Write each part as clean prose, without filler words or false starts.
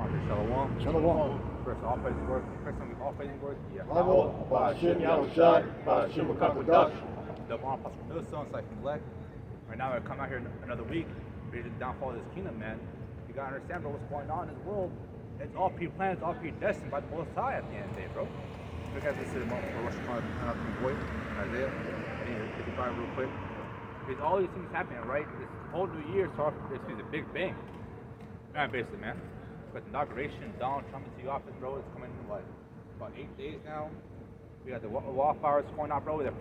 Shalom. Shalom. First, all praise and glory. First time we all praise and glory. Bravo, Ba'ashem Yahushai, Ba'ashem Makakodash. The bomb Pastor Millstone, Cypher Elect. Right now, I come out here another week, ready to downfall of this kingdom, man. You gotta understand, bro, what's going on in this world. It's all pre-planned, it's all predestined by the Most High at the end of the day, bro. Look at this for Rosh Hashanah, boy, Isaiah. I need to get the Bible real quick. Because all these things happening, right? This whole new year starts basically the Big Bang. Man, basically, man. But the inauguration, Donald Trump into the office, bro, it's coming in, what, about 8 days now. We got the wildfires going on, bro. The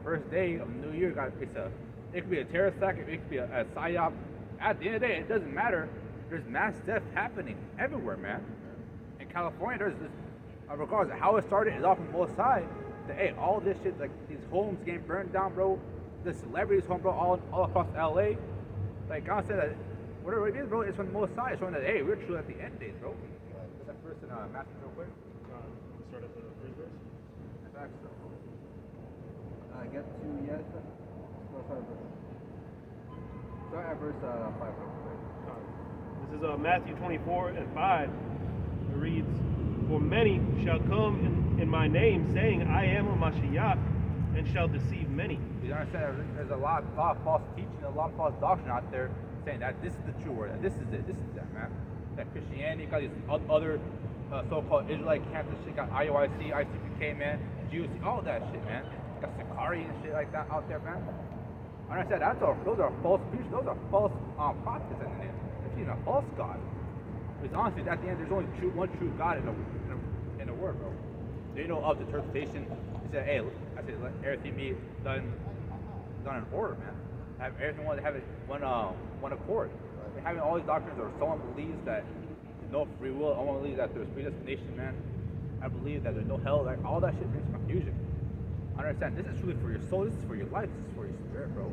first day of the new year, it could be a terrorist attack, it could be a psyop. At the end of the day, it doesn't matter. There's mass death happening everywhere, man. In California, there's this, regardless of how it started, it's all from both sides. Hey, all this shit, like these homes getting burned down, bro. The celebrities home, bro, all across LA. Like, God said that whatever it is, bro, it's from both sides, showing that, hey, we're true at the end days, bro. What's that first in Matthew, real quick? Start at the first verse. Get to, yes, start at verse 5 real quick. This is Matthew 24 and 5. It reads, "For many shall come in my name, saying, I am a Mashiach, and shall deceive many." You understand? There's a lot of false teaching, a lot of false doctrine out there saying that this is the true word, that this is it, this is that, man. That Christianity got these other so-called Israelite camps and shit, got IOIC, ICPK, man, Jews, all that shit, man. Got Sakari and shit like that out there, man. I understand those are false preachers, those are false prophets in the name. They're teaching a false God. Because honestly, at the end, there's only one true God in the word, bro. They know of the interpretation. They said, hey, let everything be done in order, man. Have everything have it one accord. Right. Having all these doctrines, or someone believes that there's no free will, someone believes that there's predestination, man. I believe that there's no hell. Like, all that shit brings confusion. I understand. This is truly for your soul. This is for your life. This is for your spirit, bro.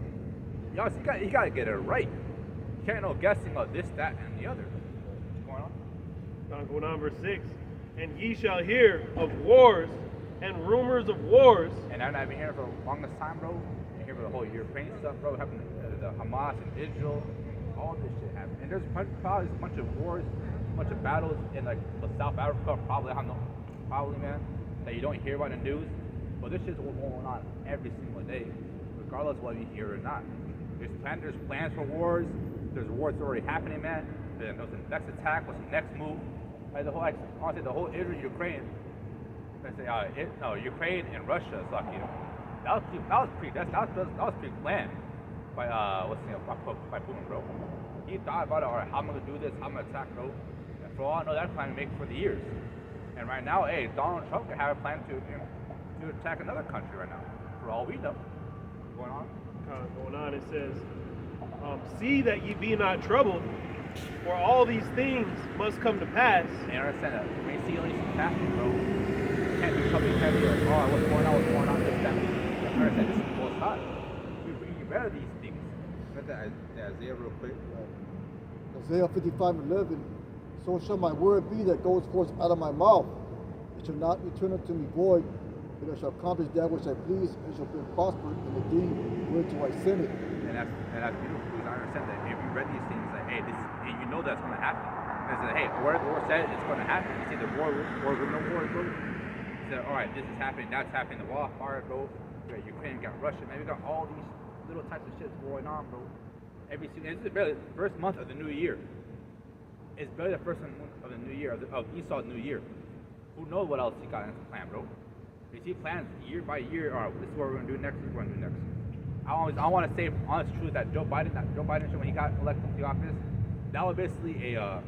You gotta get it right. You can't no guessing of this, that, and the other. What's going on? Going on, verse 6. "And ye shall hear of wars and rumors of wars." And I've been here for the longest time, bro. Been here for the whole Ukraine stuff, bro. Happening the Hamas and Israel, all this shit happening. And there's probably a bunch of wars, a bunch of battles in like South Africa, probably, man, that you don't hear about in the news. But this shit's going on every single day, regardless of whether you hear it or not. There's plans for wars. There's wars already happening, man. Then there's the next attack. What's the next move? Like honestly, the whole Israel, Ukraine. Ukraine and Russia is lucky. That was pre-planned by by Putin, bro. He thought about it. All right, how am I gonna do this? How am I gonna attack, bro? And for all I know, that plan made for the years. And right now, hey, Donald Trump could have a plan to attack another country right now. For all we know, Going on, it says, "See that ye be not troubled, for all these things must come to pass." And understand that when you see all these things happening, bro, you can't be coming here and be like, oh, what's going on, this, that. You understand this is what's hot. We better these things. Look at that Isaiah real quick. Isaiah 55:11. "So shall my word be that goes forth out of my mouth. It shall not return unto me void, but it shall accomplish that which I please, and shall bring prosper in the deed whereto I send it." And that's beautiful, because I understand that if you read these things, like, hey, and you know that's going to happen. And it's like, hey, where the war said it's going to happen. You see the war, rumor wars, bro. You say, all right, this is happening, that's happening, the wildfire, bro. You got Ukraine, you got Russia, man. We got all these little types of shit going on, bro. This is barely the first month of the new year. It's barely the first month of the new year, of Esau's new year. Who knows what else he got in his plan, bro? You see plans year by year. All right, this is what we're gonna do next. This is what we're gonna do next. I want to say honest truth that Joe Biden, when he got elected to the office, that was basically an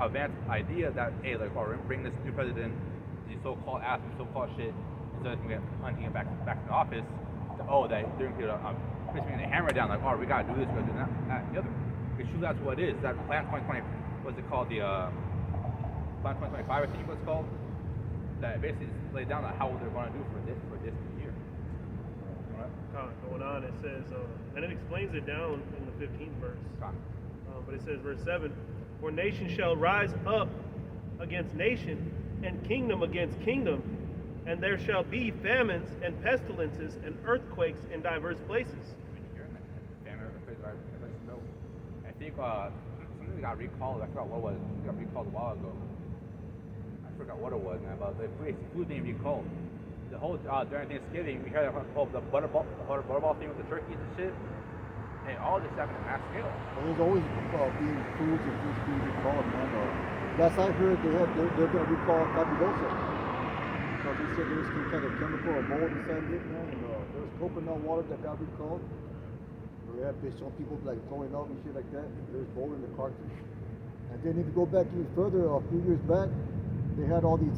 advanced idea that, hey, like, we're gonna bring this new president, these so-called assholes, so-called shit, instead of hunting him back to the office. That they're gonna basically the hammer down, like, oh, we gotta do this, we gotta do that, and the other. Because truly, that's what it is. That Plan 2020, what's it called? The Plan 2025, I think it was called. That basically laid down how they're going to do for this year. Going on, it says, and it explains it down in the 15th verse. But it says, verse 7, "For nation shall rise up against nation, and kingdom against kingdom, and there shall be famines and pestilences and earthquakes in diverse places." I think something think it got recalled. I forgot what it was. It got recalled a while ago. I forgot what it was, man. But the food being recalled. The whole during Thanksgiving, we heard the butterball thing with the turkeys and shit. And all this happened on a mass scale. Well, there's always being foods and foods being recalled, man. Last I heard, they're going to recall fabuloso. Because they said there was some kind of chemical or mold inside of it, man. And there was coconut water that got recalled. Yeah, some people like throwing up and shit like that. There's mold in the cartridge. And then if you go back even further, a few years back, they had all these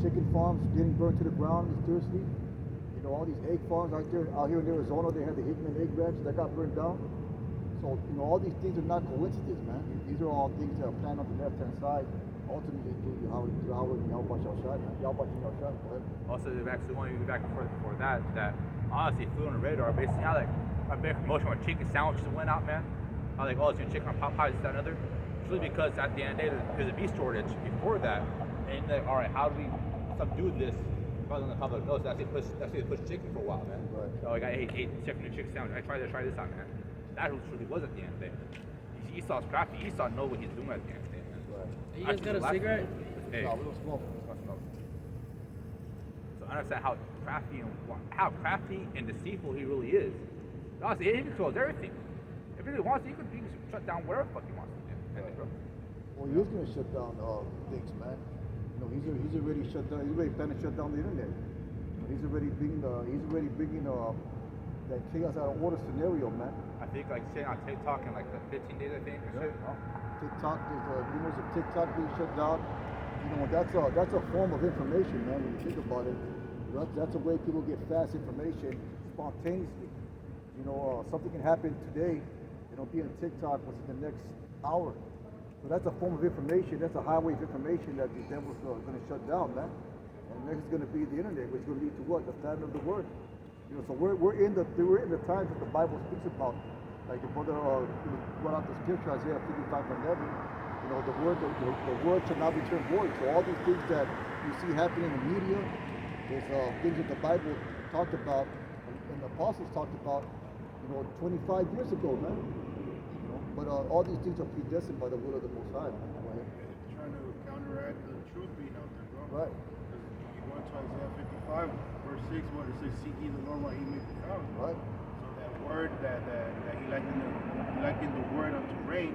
chicken farms getting burned to the ground mysteriously. You know, all these egg farms out here in Arizona, they had the Hickman egg ranch that got burned down. So, you know, all these things are not coincidences, man. These are all things that are planned on the left-hand side. Ultimately, Yahweh shall shine, man. Yahweh shall shine. Go ahead. Also, actually, want to be back before that honestly, food on the radar, basically, how like a big promotion where chicken sandwiches went out, man. How like, oh, it's your chicken on Popeyes, this, that, and other. It's really because at the end of the day, there's a beef shortage before that. And like, all right, how do we subdue this? Rather than the public knows, that's they push chicken for a while, man. Right. So like, I ate chicken sandwich. I tried this out, man. That's what it truly was at the end of the day. Esau's crafty. Esau know what he's doing at the end of the day, man. Right. You guys got a cigarette? Hey. No, we don't smoke. So I understand how crafty and deceitful he really is. Honestly, he controls everything. If he really wants to, he can shut down whatever the fuck he wants to do. Right. Well, he is going to shut down things, man. You know, he's already shut down. He's already planning to shut down the internet. He's already bringing that chaos out of order scenario, man. I think like saying on TikTok in like the 15 days, I think. Or shit. TikTok, there's rumors of TikTok being shut down. You know, that's a form of information, man. When you think about it, that's a way people get fast information spontaneously. You know, something can happen today, it'll be on TikTok within the next hour. So that's a form of information. That's a highway of information that the devil's going to shut down, man. And next is going to be the internet, which is going to lead to what? The famine of the word. You know, so we're in the times that the Bible speaks about. Like the brother brought out the scripture, Isaiah 55:11. You know, the word shall not return void. So all these things that you see happening in the media, there's things that the Bible talked about and the apostles talked about, you know, 25 years ago, man. You know, but all these things are predestined by the will of the Most High. Right? Trying to counteract the truth being out there, bro. Right. Because you go into Isaiah 55, verse 6, where it says, "Seek ye the Lord while he may be found." Right. So that word that he likened the word unto rain,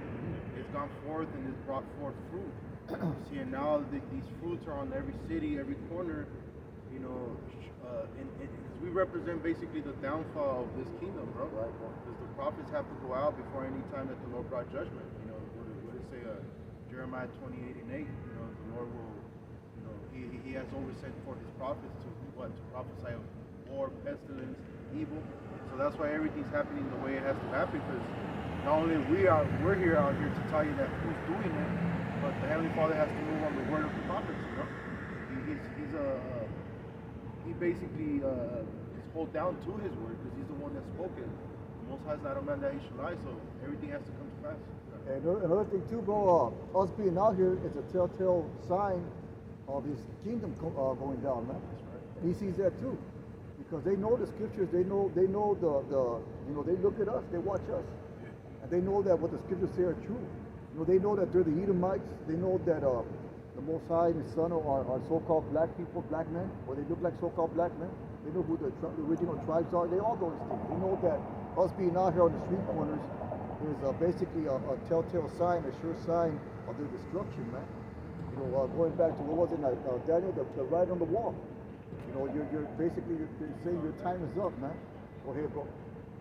it's gone forth and it's brought forth fruit. You see, and now these fruits are on every city, every corner. You know, because we represent basically the downfall of this kingdom, bro. Right. Because the prophets have to go out before any time that the Lord brought judgment. You know, what did it say? Jeremiah 28:8. You know, the Lord will, you know, he has always sent forth his prophets to prophesy of war, pestilence, evil. So that's why everything's happening the way it has to happen. Because not only we're here out here to tell you that who's doing it, but the Heavenly Father has to move on the word of the prophets. You know, he basically is hold down to his word because he's the one that spoke it. The Most High is not a man that he should lie, so everything has to come to pass. And another thing too, bro, us being out here is a telltale sign of his kingdom going down, man. He sees that too, because they know the scriptures. They know the you know, they look at us, they watch us, and they know that what the scriptures say are true. You know, they know that they're the Edomites. They know that the Most High and His Son are so-called black people, black men, or they look like so-called black men. They know who the original tribes are. They all know these things. They know that us being out here on the street corners is basically a telltale sign, a sure sign of their destruction, man. You know, going back to what was it, Daniel, the writing on the wall. You know, you're basically saying your time is up, man. Go ahead, bro.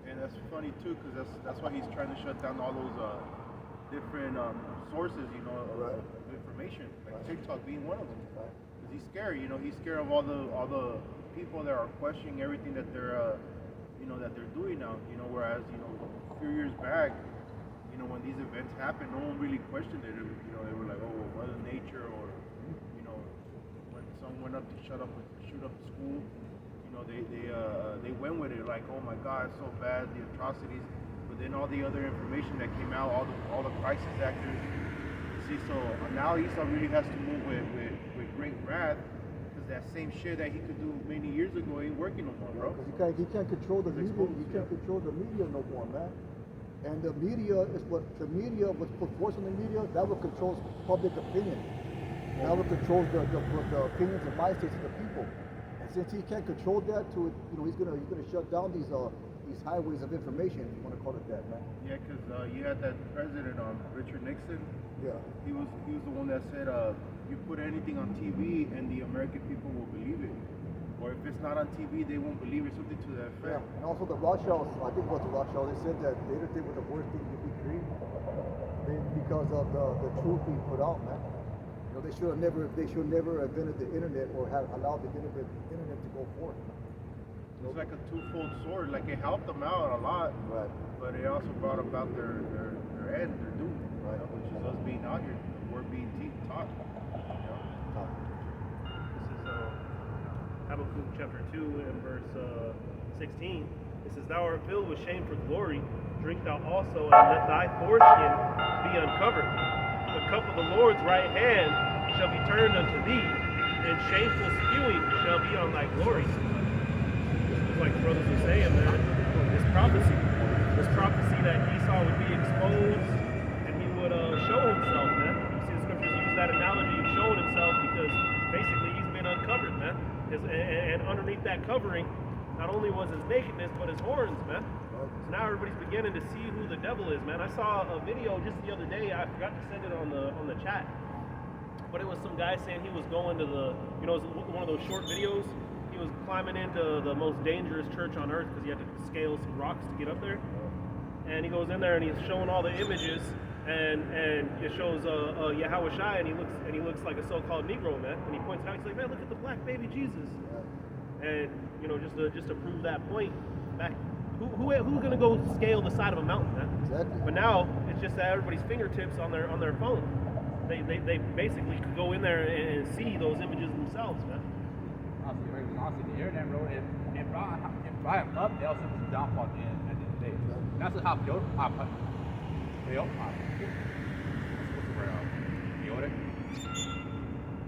And that's funny too, because that's why he's trying to shut down all those different sources, you know, of information, like TikTok being one of them. Because he's scared, you know, he's scared of all the people that are questioning everything that they're, you know, that they're doing now. You know, whereas, you know, a few years back, you know, when these events happened, no one really questioned it. You know, they were like, oh, Mother Nature, or, you know, when someone went up to shoot up the school, you know, they went with it like, oh my God, it's so bad, the atrocities. But then all the other information that came out, all the crisis actors. You see, so now Esau really has to move with great wrath, because that same shit that he could do many years ago ain't working no more, bro. Because he can't control the media. He can't control the media no more, man. And the media is what's put force on the media, that will control public opinion. That will control the opinions and mindsets of the people. And since he can't control that, he's gonna shut down these highways of information, if you want to call it that, man. Yeah, because you had that president, Richard Nixon. Yeah. He was the one that said, you put anything on TV and the American people will believe it. Or if it's not on TV, they won't believe it, something to that Yeah. effect. And also the Rothschilds, I think it was the Rothschilds, they said that the internet was the worst thing you could create because of the truth being put out, man. You know, they should have never invented the internet or have allowed the internet to go forth. It's like a two-fold sword. Like it helped them out a lot, Right. but it also brought about their end, their doom, Right. which is us being out here. We're being taught. This is Habakkuk chapter 2 and verse 16. It says, "Thou art filled with shame for glory. Drink thou also, and let thy foreskin be uncovered. The cup of the Lord's right hand shall be turned unto thee, and shameful spewing shall be on thy glory." Just like the brothers were saying, man, this prophecy that Esau would be exposed and he would show himself, man. You see the scriptures use that analogy of showing himself because basically he's been uncovered, man. And underneath that covering, not only was his nakedness, but his horns, man. So now everybody's beginning to see who the devil is, man. I saw a video just the other day. I forgot to send it on the chat, but it was some guy saying he was going to it was one of those short videos. He was climbing into the most dangerous church on earth because he had to scale some rocks to get up there. And he goes in there and he's showing all the images, and it shows Yahweh Shai, and he looks like a so-called Negro, man. And he points it out. He's like, "Man, look at the black baby Jesus." And just to prove that point, back who's gonna go scale the side of a mountain, man? Exactly. But now it's just at everybody's fingertips on their phone. They basically could go in there and see those images themselves, man. Honestly, the internet, bro, it brought him up, it also was downfall at the end of the day. That's how Yoda,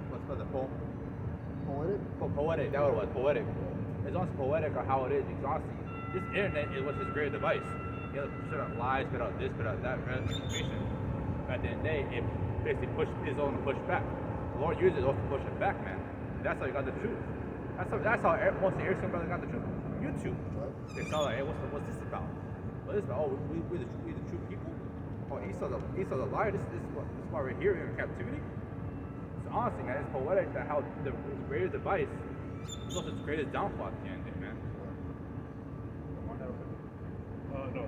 what's the poem? Poetic? Poetic, that what it was, poetic. It's also poetic on how it is, because honestly, this internet is what's his great device. He has to put out lies, put out this, put out that, information. But at the end of the day, it basically his own to push back. The Lord uses it also to push it back, man. That's how you got the truth. That's how most of every single brother got the truth. YouTube. They saw like, hey, what's this about? What is this about? Oh, we the true people? Oh, Esau's a liar. This is why we're here in captivity. So honestly, man, it's poetic that how the greatest device is also its greatest downfall at the end of it, man. No.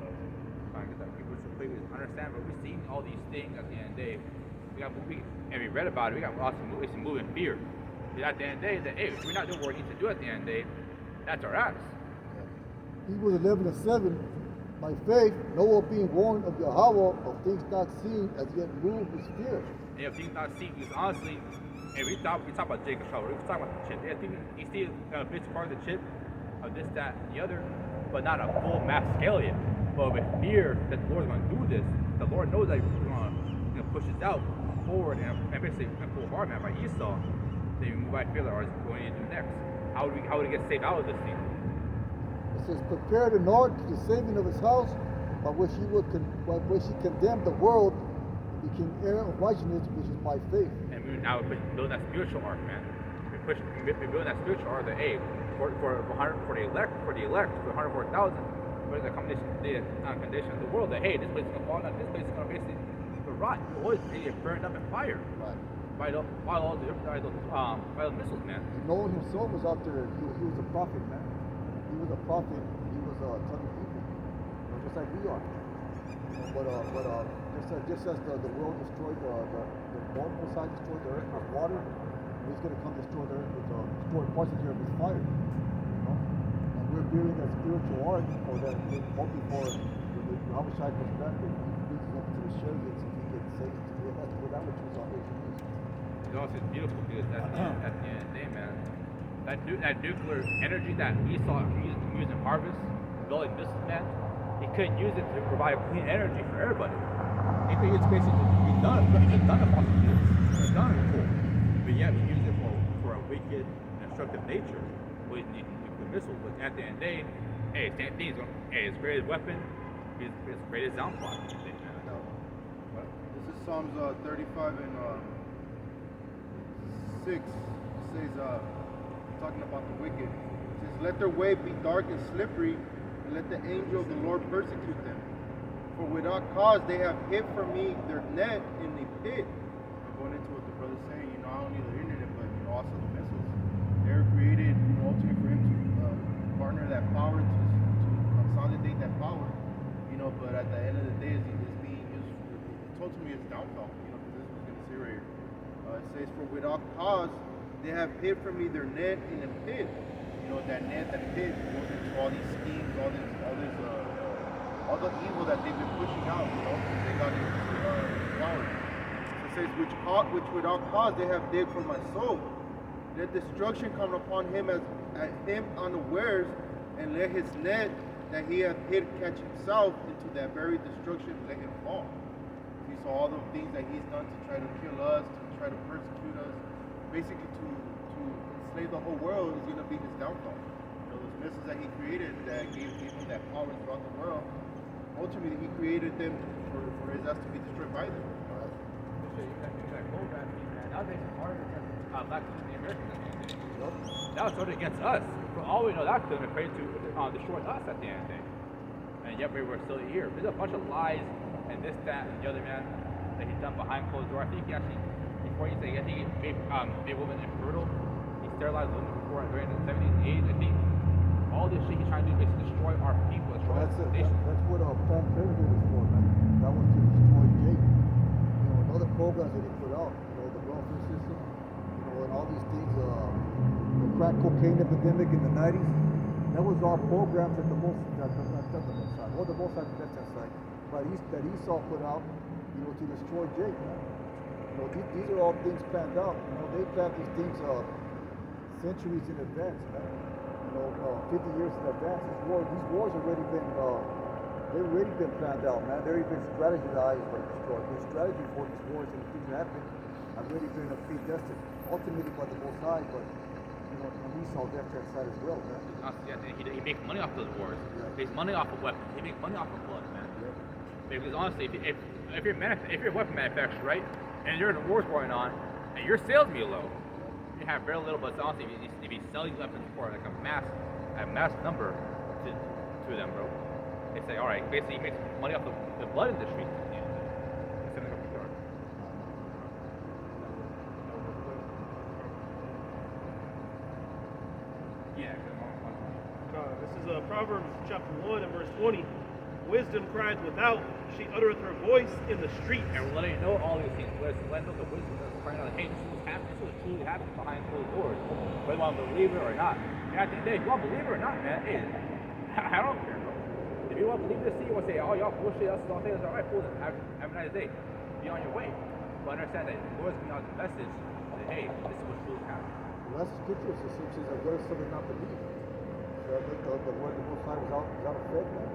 Trying to get that people to please understand, but we're seeing all these things at the end of the day. We read about it. We got lots of movies and moving fear. But at the end of the day, hey, if we're not doing what we need to do at the end of the day, that's our ass. Hebrews 11:7. By faith, Noah being warned of Yahweh of things not seen as yet moved with fear. And if things not seen, because honestly, and we talk about Jacob's trouble, we talk about the chip. Yeah, you see a big part of the chip of this, that, and the other, but not a full mass scale yet. But with fear that the Lord's going to do this, the Lord knows that He's going to push us out forward and basically pull hard, man, by Esau. They move by fear, or going to do next. How would we get saved out of this thing? It says, prepared an ark to the saving of his house, by which he condemned the world and became heir of righteousness, which is by faith. And we're now building that spiritual ark, man. We're building that spiritual ark that, hey, for the elect, for 144,000, for the condition of the world, that, hey, this place is going to fall down, this place is going to basically rot. It was burned up in fire. Right. By the missiles, man. And Noah himself was out there. He was a prophet, man. He was a prophet. He was telling people, just like we are. Just as the world destroyed the Most High destroyed the earth with water, He's going to come destroy the earth with destroy parts of the earth with fire. And we're building that spiritual ark, or that hope before when the Hamashai comes back, that He leads us up to the chariots and He gets saved to the rest of that which was on earth. It's also beautiful because at the end of the day, man, that nuclear energy that we saw using harvest, building missiles, man, he couldn't use it to provide clean energy for everybody. He could use basically to done of fossil fuels, it's done of coal, but yet we use it for a wicked and destructive nature with nuclear missiles. But at the end of the day, hey, same thing. Hey, his greatest weapon his greatest downfall. I think, man. This is Psalms 35 and 6. It says, talking about the wicked. It says, let their way be dark and slippery, and let the angel of the Lord persecute them. For without cause they have hid from me their net in the pit. Going into what the brother's saying, not only the internet, but also the missiles. They're created, ultimately for him to partner that power, to consolidate that power. But at the end of the day, it's being used. It's ultimately its downfall. Because this is what's going to say right here. It says, for without cause they have hid from me their net in the pit. That net, that pit goes into all these schemes, all the evil that they've been pushing out. They got into power. It says, which without cause they have digged for my soul. Let destruction come upon him at him unawares, and let his net that he hath hid catch himself into that very destruction, let him fall. See, so all the things that he's done to try to kill us, to try to persecute us, basically to enslave the whole world is going to be his downfall. Those missiles that he created that gave him that power throughout the world, ultimately he created them for his ass to be destroyed by them. Nowadays it's harder to black people in the Americans. That was voted against us. For all we know, that could have been to destroy us at the end of the day. And yet we were still here. There's a bunch of lies and this, that, and the other, man, that he's done behind closed doors. I think he actually, before he said, he made women infertile. He sterilized women before during the 70s and 80s. I think all this shit he's trying to do is destroy our people, destroy our nation. That's what Planned Parenthood was for, man. That was to destroy Jake. And other programs that he put out, the welfare system, and all these things, the crack cocaine epidemic in the 90s, that was all programs that the Mossad, that Esau put out, to destroy Jake, man. These are all things planned out. They planned these things centuries in advance, man. 50 years in advance. These wars already been, they've already been planned out, man. They've already been strategized or destroyed. The strategy for these wars and things that happen have already been predestined, ultimately by the Most High, but on Esau's left-hand side as well, man. He makes money off those wars. Yeah. He makes money off of weapons. He makes money off of blood, man. Yeah. Because honestly, if you're a weapon manufacturer, right, and there's a war's going on, and your sales be low, you have very little. But honestly, if you sell these weapons for like a mass number to them, bro, it's like, all right, basically he makes money off the blood industry. This is Proverbs chapter 1 and verse 20. Wisdom cries without, she uttereth her voice in the street. And we're letting you know all these things. We're letting know the wisdom that's crying out, hey, this is what's happening. This is what truly happens behind closed doors. Whether you want to believe it or not. And at the end of the day, if you want to believe it or not, man, hey, I don't care, bro. If you want to believe this, you want to say, oh, y'all bullshit, that's all things, all right, cool, then have a nice day. Be on your way. But understand that the Lord's giving out the message that, hey, this is what's truly happening. Well, that's the scripture. It says, I read something not believe. So I think the word of the Most High was out of effect, man.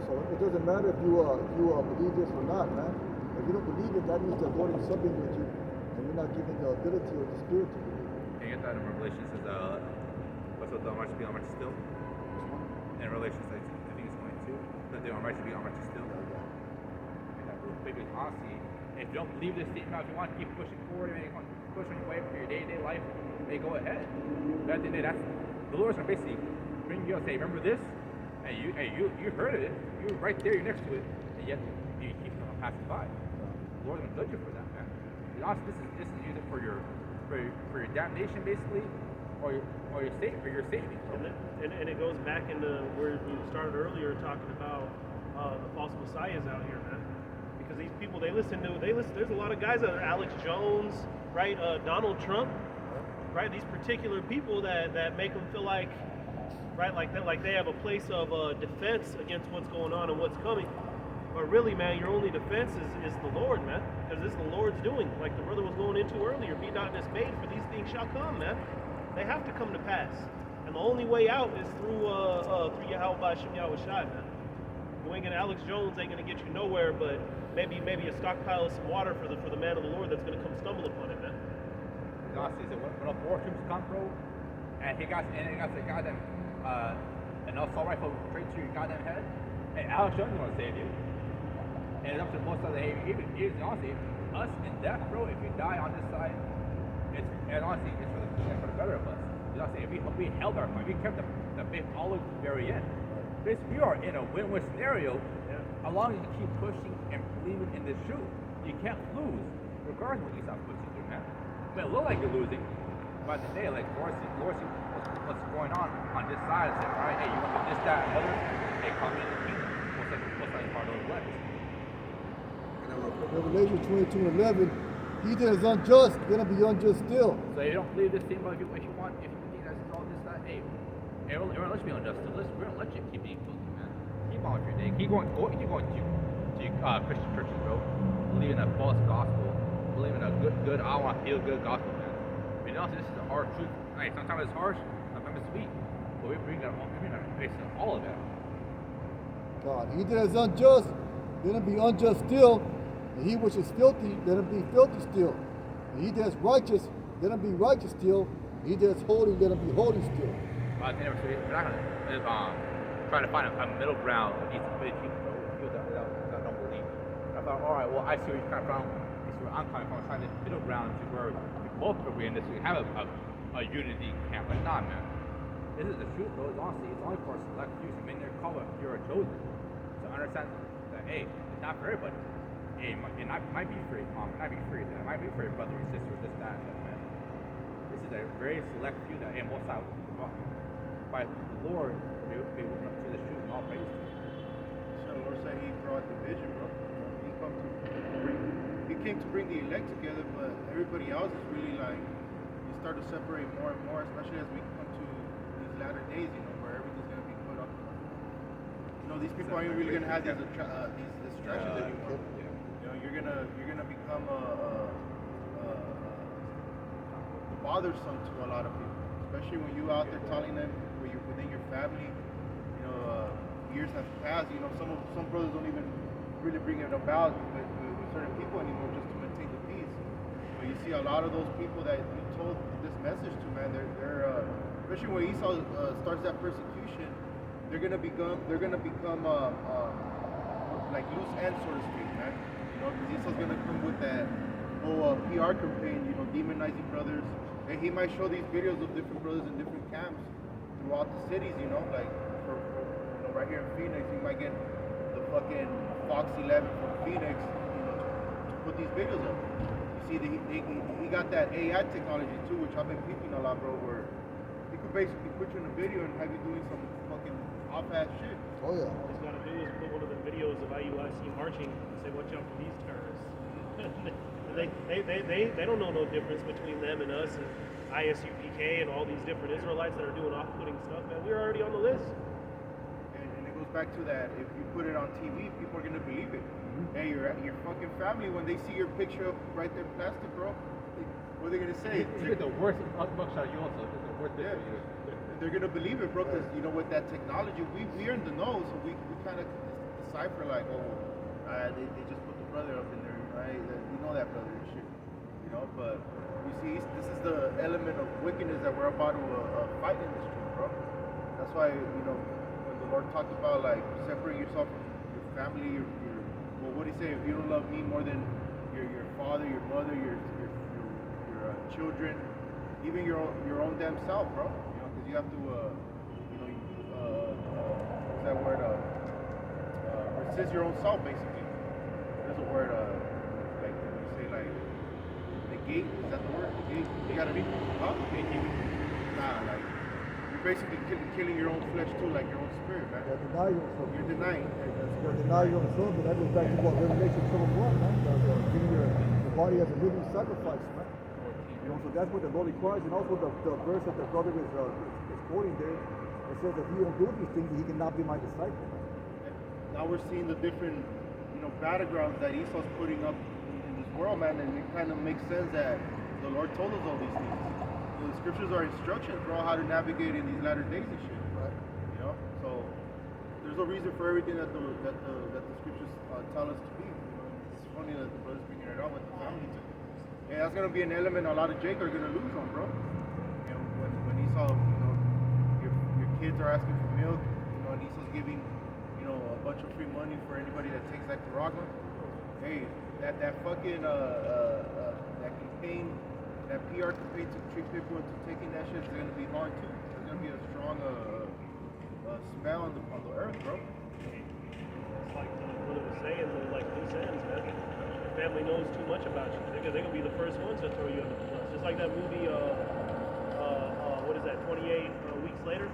So it doesn't matter if you believe this or not, man. If you don't believe it, that means the Lord is something with you, and you're not given the ability or the spirit to believe. Can you get that in Revelation? It says, what's the unrighteous be unrighteous still? In Revelation, I think it's 22. That the unrighteous be unrighteous still. Because honestly, if you don't believe this statement, if you want to keep pushing forward and you want to push on your way for your day-to-day life, then go ahead. But at the end of the day, the Lord's going to basically bring you up and say, remember this? And you heard of it, you were right there, you're next to it, and yet you keep passing by. The Lord's gonna judge you for that, man. And honestly, this is either for your damnation, basically, or your saving. And it goes back into where we started earlier talking about the false messiahs out here, man. Because these people, they listen. There's a lot of guys out there, Alex Jones, right? Donald Trump, right? These particular people that make them feel like, right, like they have a place of defense against what's going on and what's coming. But really, man, your only defense is the Lord, man, because this is the Lord's doing. Like the brother was going into earlier, be not dismayed, for these things shall come, man. They have to come to pass, and the only way out is through Yahweh B'Shem Yahweh Shai, man. You ain't gonna Alex Jones ain't gonna get you nowhere, but maybe a stockpile of some water for the man of the Lord that's gonna come stumble upon it, man. Honestly, so when a war troops come, bro, and he got the goddamn an assault rifle straight to your goddamn head, And Alex Jones is going to save you. And it's up to most of the even honestly, us in death, bro. If we die on this side, and honestly, it's for the better of us. You know what I'm saying? If we held our point, we kept the faith all the way to the very end. Basically, we are in a win-win scenario. As long as you keep pushing and believing in this truth, you can't lose, regardless of what you stop pushing through, man. It may look like you're losing, but at the day, like Lord sees what's going on this side and say, all right, hey, you want to do this, that, and other? Hey, come in the kingdom. Most like part of the elect. Revelation 22:11, he that is unjust, gonna be unjust still. So you don't believe this thing, but if you want, if you think that's all this, that, hey, we're gonna let you be unjust. We're gonna let you keep being filthy, man. Keep on with your day. Keep going to Christian churches, bro. Believe in a false gospel. Believe in a good, I want to feel good gospel, man. But you know, this is a hard truth. Hey, sometimes it's harsh, sometimes it's sweet. But we bring that all of that. God, he that is unjust, gonna be unjust still. And he which is filthy, let him be filthy still. And he that's righteous, let him be righteous still. And he that's holy, let him be holy still. I think we're not gonna try to find a middle ground with these people that don't believe. I thought, all right, well, I see where you're coming from. I see where I'm coming from. Trying this middle ground to where we both agree in this. We have a unity camp, but nah, man. This is the truth, bro. It's only for a select few. I mean, they're called you're a chosen. So understand that, hey, it's not for everybody. Hey, it might be free, mom. It might be free. It might be for your brother or sister, this, that, man. This is a very select few that, hey, most out by the Lord, we will come to the truth and all praise to him. So the Lord said he brought division, bro. He came to bring the elect together, but everybody else is really like, you start to separate more and more, especially as we come to these latter days, you know, where everything's going to be put up. You know, these people aren't really going to have these distractions anymore. You know, you're gonna become bothersome to a lot of people, especially when you out there telling them within your family. You know, years have passed. You know, some brothers don't even really bring it about with certain people anymore just to maintain the peace. But you see a lot of those people that you told this message to, man. They're especially when Esau starts that persecution, they're gonna become like loose ends, so to speak, man. Because Esau's gonna come with that whole PR campaign, you know, demonizing brothers. And he might show these videos of different brothers in different camps throughout the cities, you know, like for right here in Phoenix, you might get the fucking Fox 11 from Phoenix, you know, to put these videos up. You see, he got that AI technology too, which I've been peeping a lot, bro, where he could basically put you in a video and have you doing some fucking off-ass shit. Oh yeah. All he's got to do is put one of the videos of IUIC marching and say, watch out for these terrorists. they don't know no difference between them and us and ISUPK and all these different Israelites that are doing off-putting stuff, man. We're already on the list. And it goes back to that, if you put it on TV, people are going to believe it. Hey, your fucking family, when they see your picture up right there plastic, bro, what are they going to say? You get the worst mugshot you also. It's the worst picture you. They're going to believe it, bro, because, you know, with that technology, we're in the know, so we kind of decipher, like, they just put the brother up in there, right? We know that brother and shit, you know, but you see, this is the element of wickedness that we're about to fight in the street, bro. That's why, you know, when the Lord talked about, like, separating yourself from your family, well, what did he say? If you don't love me more than your father, your mother, your children, even your own damn self, bro. You have to, what's that word? Resist your own self, basically. There's a word, like, when you say, like, negate, is that the word? Negate? You gotta be, huh? Nah, like, you're basically killing your own flesh too, like your own spirit, man. Yeah, deny yourself. You're denying. You're denying your own soul, but that goes back to what Revelation 12:1, man. Giving your body as a living sacrifice, man. You know, so that's what the Lord requires, and also the verse that the brother is quoting there, it says if you don't do these things, he cannot be my disciple. Now we're seeing the different, you know, battlegrounds that Esau's putting up in this world, man, and it kind of makes sense that the Lord told us all these things. So the scriptures are instructions, bro, how to navigate in these latter days and shit, right? You know, so there's no reason for everything that the scriptures tell us to be. You know, it's funny that the brother's bringing it out with the family too. And that's gonna be an element a lot of Jake are gonna lose on, bro. You know, when Esau, you know, your kids are asking for milk, you know, and Esau's giving, you know, know, a bunch of free money for anybody that takes Nicaragua. Hey, that fucking that campaign, that PR campaign to trick people into taking that shit is gonna be hard too. There's gonna be a strong smell on the earth, bro. It's like what it was saying, like loose ends, man. Your family knows too much about you. They're gonna be the first ones to throw you under the bus. Just like that movie, what is that? 28 weeks later,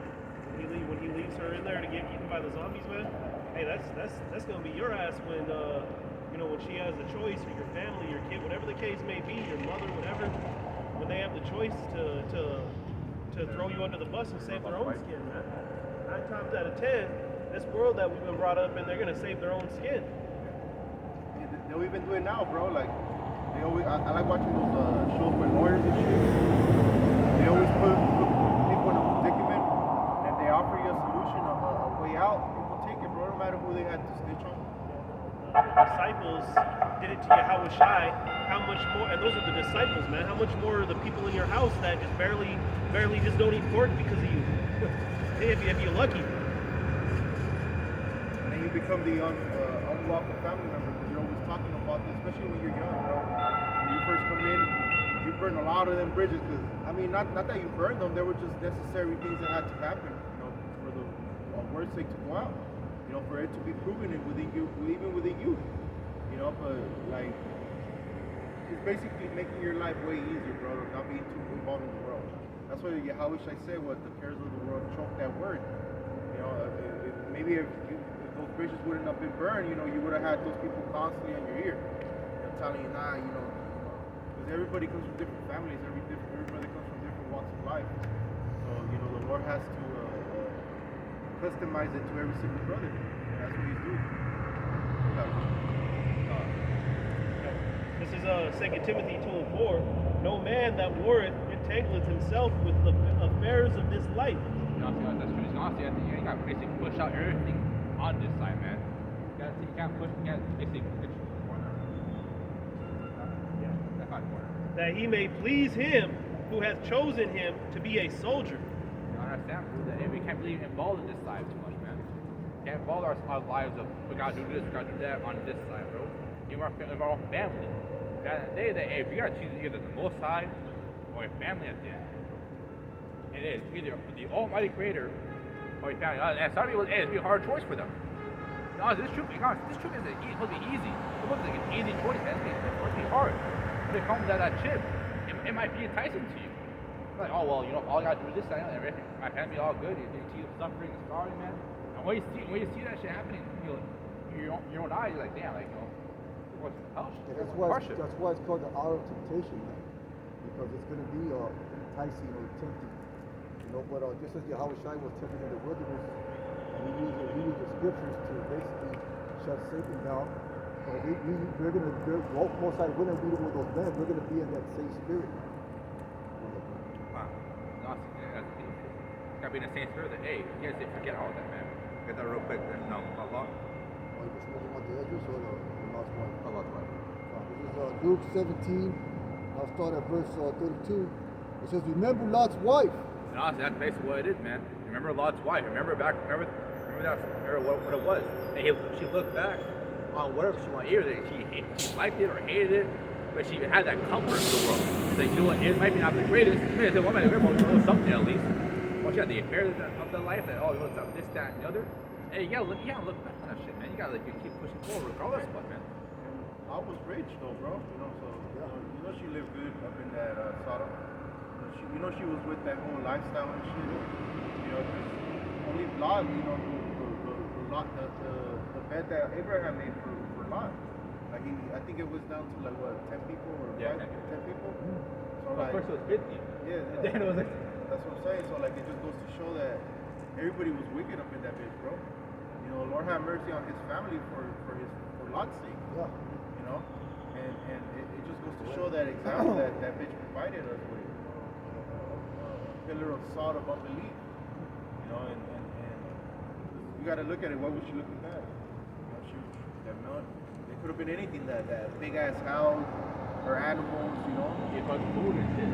when he leaves her in there to get eaten by the zombies, man. Hey, that's gonna be your ass when when she has the choice, or your family, your kid, whatever the case may be, your mother, whatever, when they have the choice to throw you under the bus and save their own skin, man. 9 times out of 10, this world that we've been brought up in, they're gonna save their own skin. They'll even do it now, bro. Like they always, I like watching those shows with lawyers and shit. They always put people in a predicament, and they offer you a solution, a way out. People take it, bro. No matter who they had to stitch on. The disciples did it to Yahushai. How much more? And those are the disciples, man. How much more are the people in your house that just barely just don't eat pork because of you? Hey, if you're lucky. And then you become the unwelcome family member because you're always talking about this, especially when you're young, bro. When you first come in, you burn a lot of them bridges. Because I mean, not that you burned them, they were just necessary things that had to happen, for the word's sake to go out. For it to be proven within you, even within you, but like, it's basically making your life way easier, bro, not being too involved in the world. That's why Yahushua said, what the cares of the world choke that word. Maybe if those bridges wouldn't have been burned, you would have had those people constantly on your ear, telling you, nah, because everybody comes from different families, everybody comes from different walks of life. So, the Lord has to customize it to every single brother. That's what he's doing. This is 2 Timothy 2:4. No man that warreth entangleth himself with the affairs of this life. That's true. Honestly, I think you gotta basically push out everything on this side, man. You can't basically push it to the corner. That's not the corner. That he may please him who hath chosen him to be a soldier. You understand, bro? That we can't really involve in this side too much, man. We can't involve our lives of we gotta do this, we gotta do that on this side, bro. Even our own family. At the day that if you gotta choose either the most side or your family at the end. It is either the Almighty Creator or your family. And some people, it'd be a hard choice for them. This trip isn't supposed to be easy. It's supposed to be an easy choice, man. It's supposed to be hard. When it comes to that chip, it might be enticing to you. Like, oh well, all I gotta do is this, that, and everything. My family all good. You see them suffering and starving, man. And when you see that shit happening, your own eyes, you're like, damn, what's the hell? That's why it's called the hour of temptation, man. Because it's going to be enticing or tempting. But just as Yahushua was tempted in the wilderness, and he used the scriptures to basically shut Satan down. We're going to, most likely, we're going to be one of those men. We're going to be in that same spirit. That's beautiful. Gotta be in the same spirit that, hey, you guys didn't forget all that, man. Get that real quick. No, Allah. You just mentioned about the Ezra or the last one? Allah's one. This is Luke 17. I'll start at verse 32. It says, remember Lot's wife. No, that's basically what it is, man. Remember Lot's wife. Remember what it was. And she looked back on whatever she wanted. Either she liked it or hated it, but she had that comfort in the world. She's like, it might be not the greatest. Maybe the woman knows something at least. Well, she had the affairs of the life that, this, that, and the other. Hey, you gotta look back on that shit, man. You gotta keep pushing forward regardless of what, man. I was rich though, bro. She lived good up in that Sodom. She was with that whole lifestyle and shit. Because only Lot, the bed that Abraham made for Lot. Like I think it was down to 10 people or 10 people. So First it was 50. Yeah. Then it was like. That's what I'm saying. So it just goes to show that everybody was wicked up in that bitch, bro. Lord have mercy on his family for Lot's sake. Yeah. And it just goes to show that example that bitch provided us with. A pillar of salt of unbelief. And you gotta look at it, what was she looking at? It could have been anything, that big ass house, her animals, It was food and shit.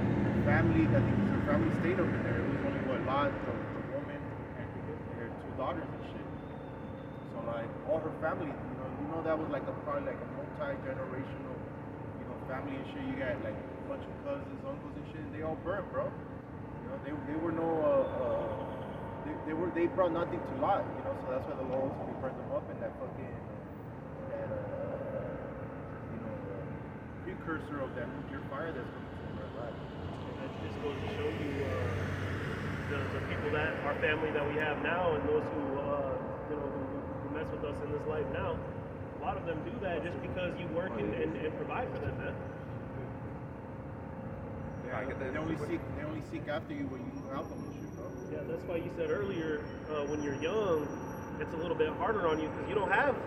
Family, I think her family stayed up in there. It was only Lot, the woman, and her 2 daughters and shit. So all her family. You know that was like probably like a multi-generational, family and shit. You got like a bunch of cousins, uncles and shit. And they all burned, bro. They were no. They brought nothing to light. So that's why the Lord ultimately burned them up in that fucking precursor of that nuclear fire that's going to consume our life. And that just goes to show you the people that our family that we have now, and those who who mess with us in this life now. A lot of them do that just because you work and provide for them, man. Yeah, they only seek after you when you help them and shit, bro. Yeah, that's why you said earlier when you're young, it's a little bit harder on you because you don't have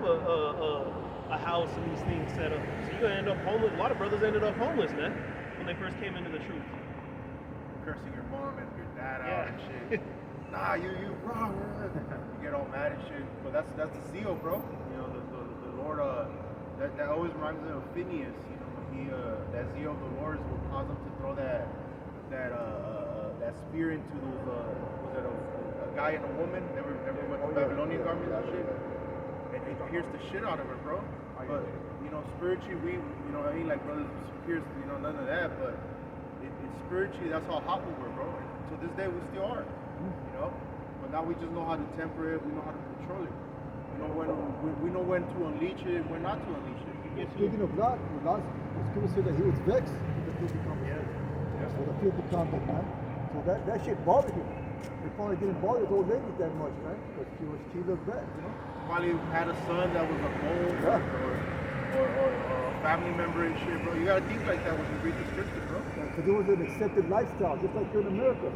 a house and these things set up. So you're gonna end up homeless. A lot of brothers ended up homeless, man, when they first came into the truth. Cursing your mom and your dad out and shit. Nah, you wrong. You get all mad and shit. But that's the zeal, bro. The Lord. That always reminds me of Phineas. When he that zeal of the Lord is what caused him to throw that spear into those. Was it a guy and a woman? Never went to Babylonian garments and shit. And he pierced the shit out of her, bro. But spiritually, I ain't like brothers pierced, none of that. But it's spiritually, that's how hot we were, bro. And to this day, we still are. But now we just know how to temper it. We know how to control it. We know when to unleash it, when not to unleash it. Speaking of Lot, the scripture said that he was vexed with the filthy conversation. So the filthy conduct, man. So that shit bothered him. It probably didn't bother his old lady that much, man, because she looked bad, Probably had a son that was a mole or a family member and shit, bro. You gotta think like that when you read the scripture, bro. Because it was an accepted lifestyle, just like here in America.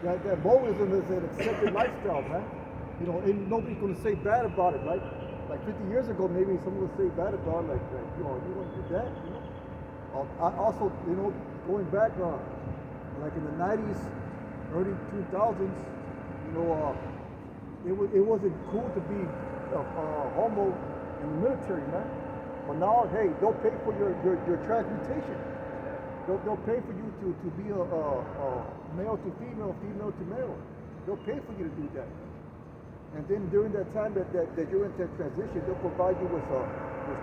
That Moism is an accepted lifestyle, man. Ain't nobody's gonna say bad about it, right? Like 50 years ago, maybe someone would say bad about it, like you want to do that, I also, going back, like in the 90s, early 2000s, it wasn't cool to be homo in the military, man. But now, hey, they'll pay for your transmutation. They'll pay for you to be a male to female, female to male. They'll pay for you to do that. And then during that time that you're in that transition, they'll provide you with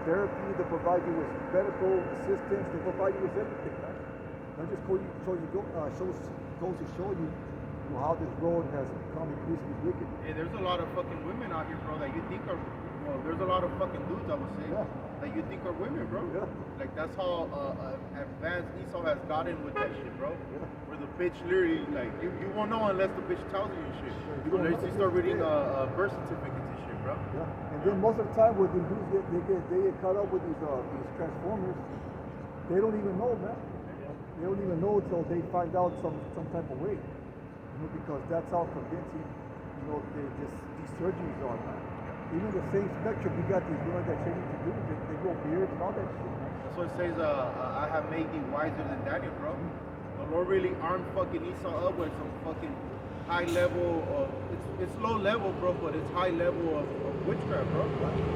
therapy, they'll provide you with medical assistance, they'll provide you with everything, man. That just goes to show you how this road has become increasingly wicked. Hey, there's a lot of fucking women out here, bro, that you think are, there's a lot of fucking dudes, I would say, that you think are women, bro. Yeah. Like, that's how advanced Esau has gotten with that shit, bro. Yeah. Where the bitch literally, like, you won't know unless the bitch tells you shit. Unless you start reading birth certificates and shit, bro. Yeah. And then most of the time when the dudes they get caught up with these transformers, they don't even know, man. They don't even know until they find out some type of way. Because that's how convincing, these surgeries are, man. Even the same spectrum, we got these women that change to do, they grow beards and all that shit, man. That's what it says, I have made thee wiser than Daniel, bro. The Lord really armed fucking Esau up with some fucking high level of, it's low level, bro, but it's high level of witchcraft, bro.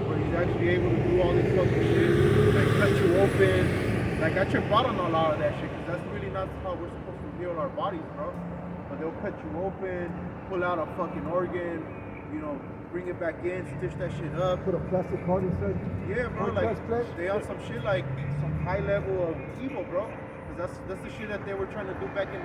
Where he's actually able to do all this fucking shit, like cut you open. Like, I trip out on a lot of that shit, because that's really not how we're supposed to heal our bodies, bro. But they'll cut you open, pull out a fucking organ, bring it back in, stitch that shit up. Put a plastic heart inside. Yeah, bro, like, they on some shit like some high level of evil, bro. Because that's the shit that they were trying to do back in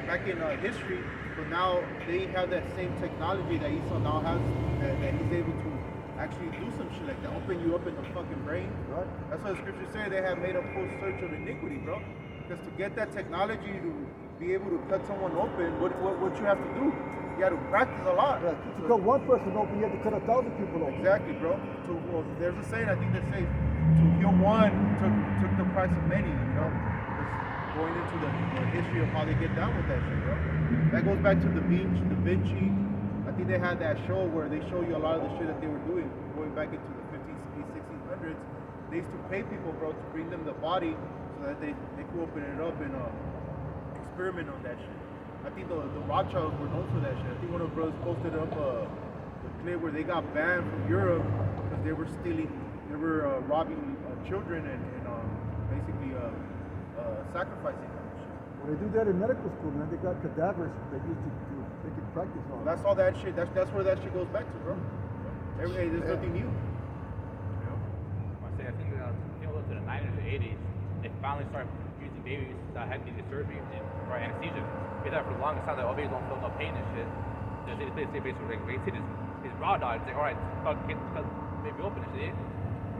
back in history. But now they have that same technology that Esau now has, that he's able to actually do some shit like that, open you up in the fucking brain. Right. That's why the scriptures say they have made a full search of iniquity, bro. Because to get that technology to be able to cut someone open, what you have to do? You have to practice a lot. Yeah, to cut one person open, you have to cut 1,000 people open. Exactly, bro. There's a saying, I think they say, to heal one took the price of many, Just going into the history of how they get down with that shit, bro. That goes back to Da Vinci. I think they had that show where they show you a lot of the shit that they were doing, going back into the 1600s. They used to pay people, bro, to bring them the body so that they could open it up and experiment on that shit. I think the Rothschilds were known for that shit. I think one of the brothers posted up the clip where they got banned from Europe because they were robbing children and basically sacrificing them and shit. When they do that in medical school, man, they got cadavers they used to make it practice on. That's all that shit. That's where that shit goes back to, bro. Every day, there's Yeah. nothing new. I think it was in the 90s or 80s, they finally started using babies that had needed surgery or anesthesia. They thought for the longest time that all babies don't feel no pain and shit. They basically like, they see these raw dogs, like, alright, cut baby open and shit.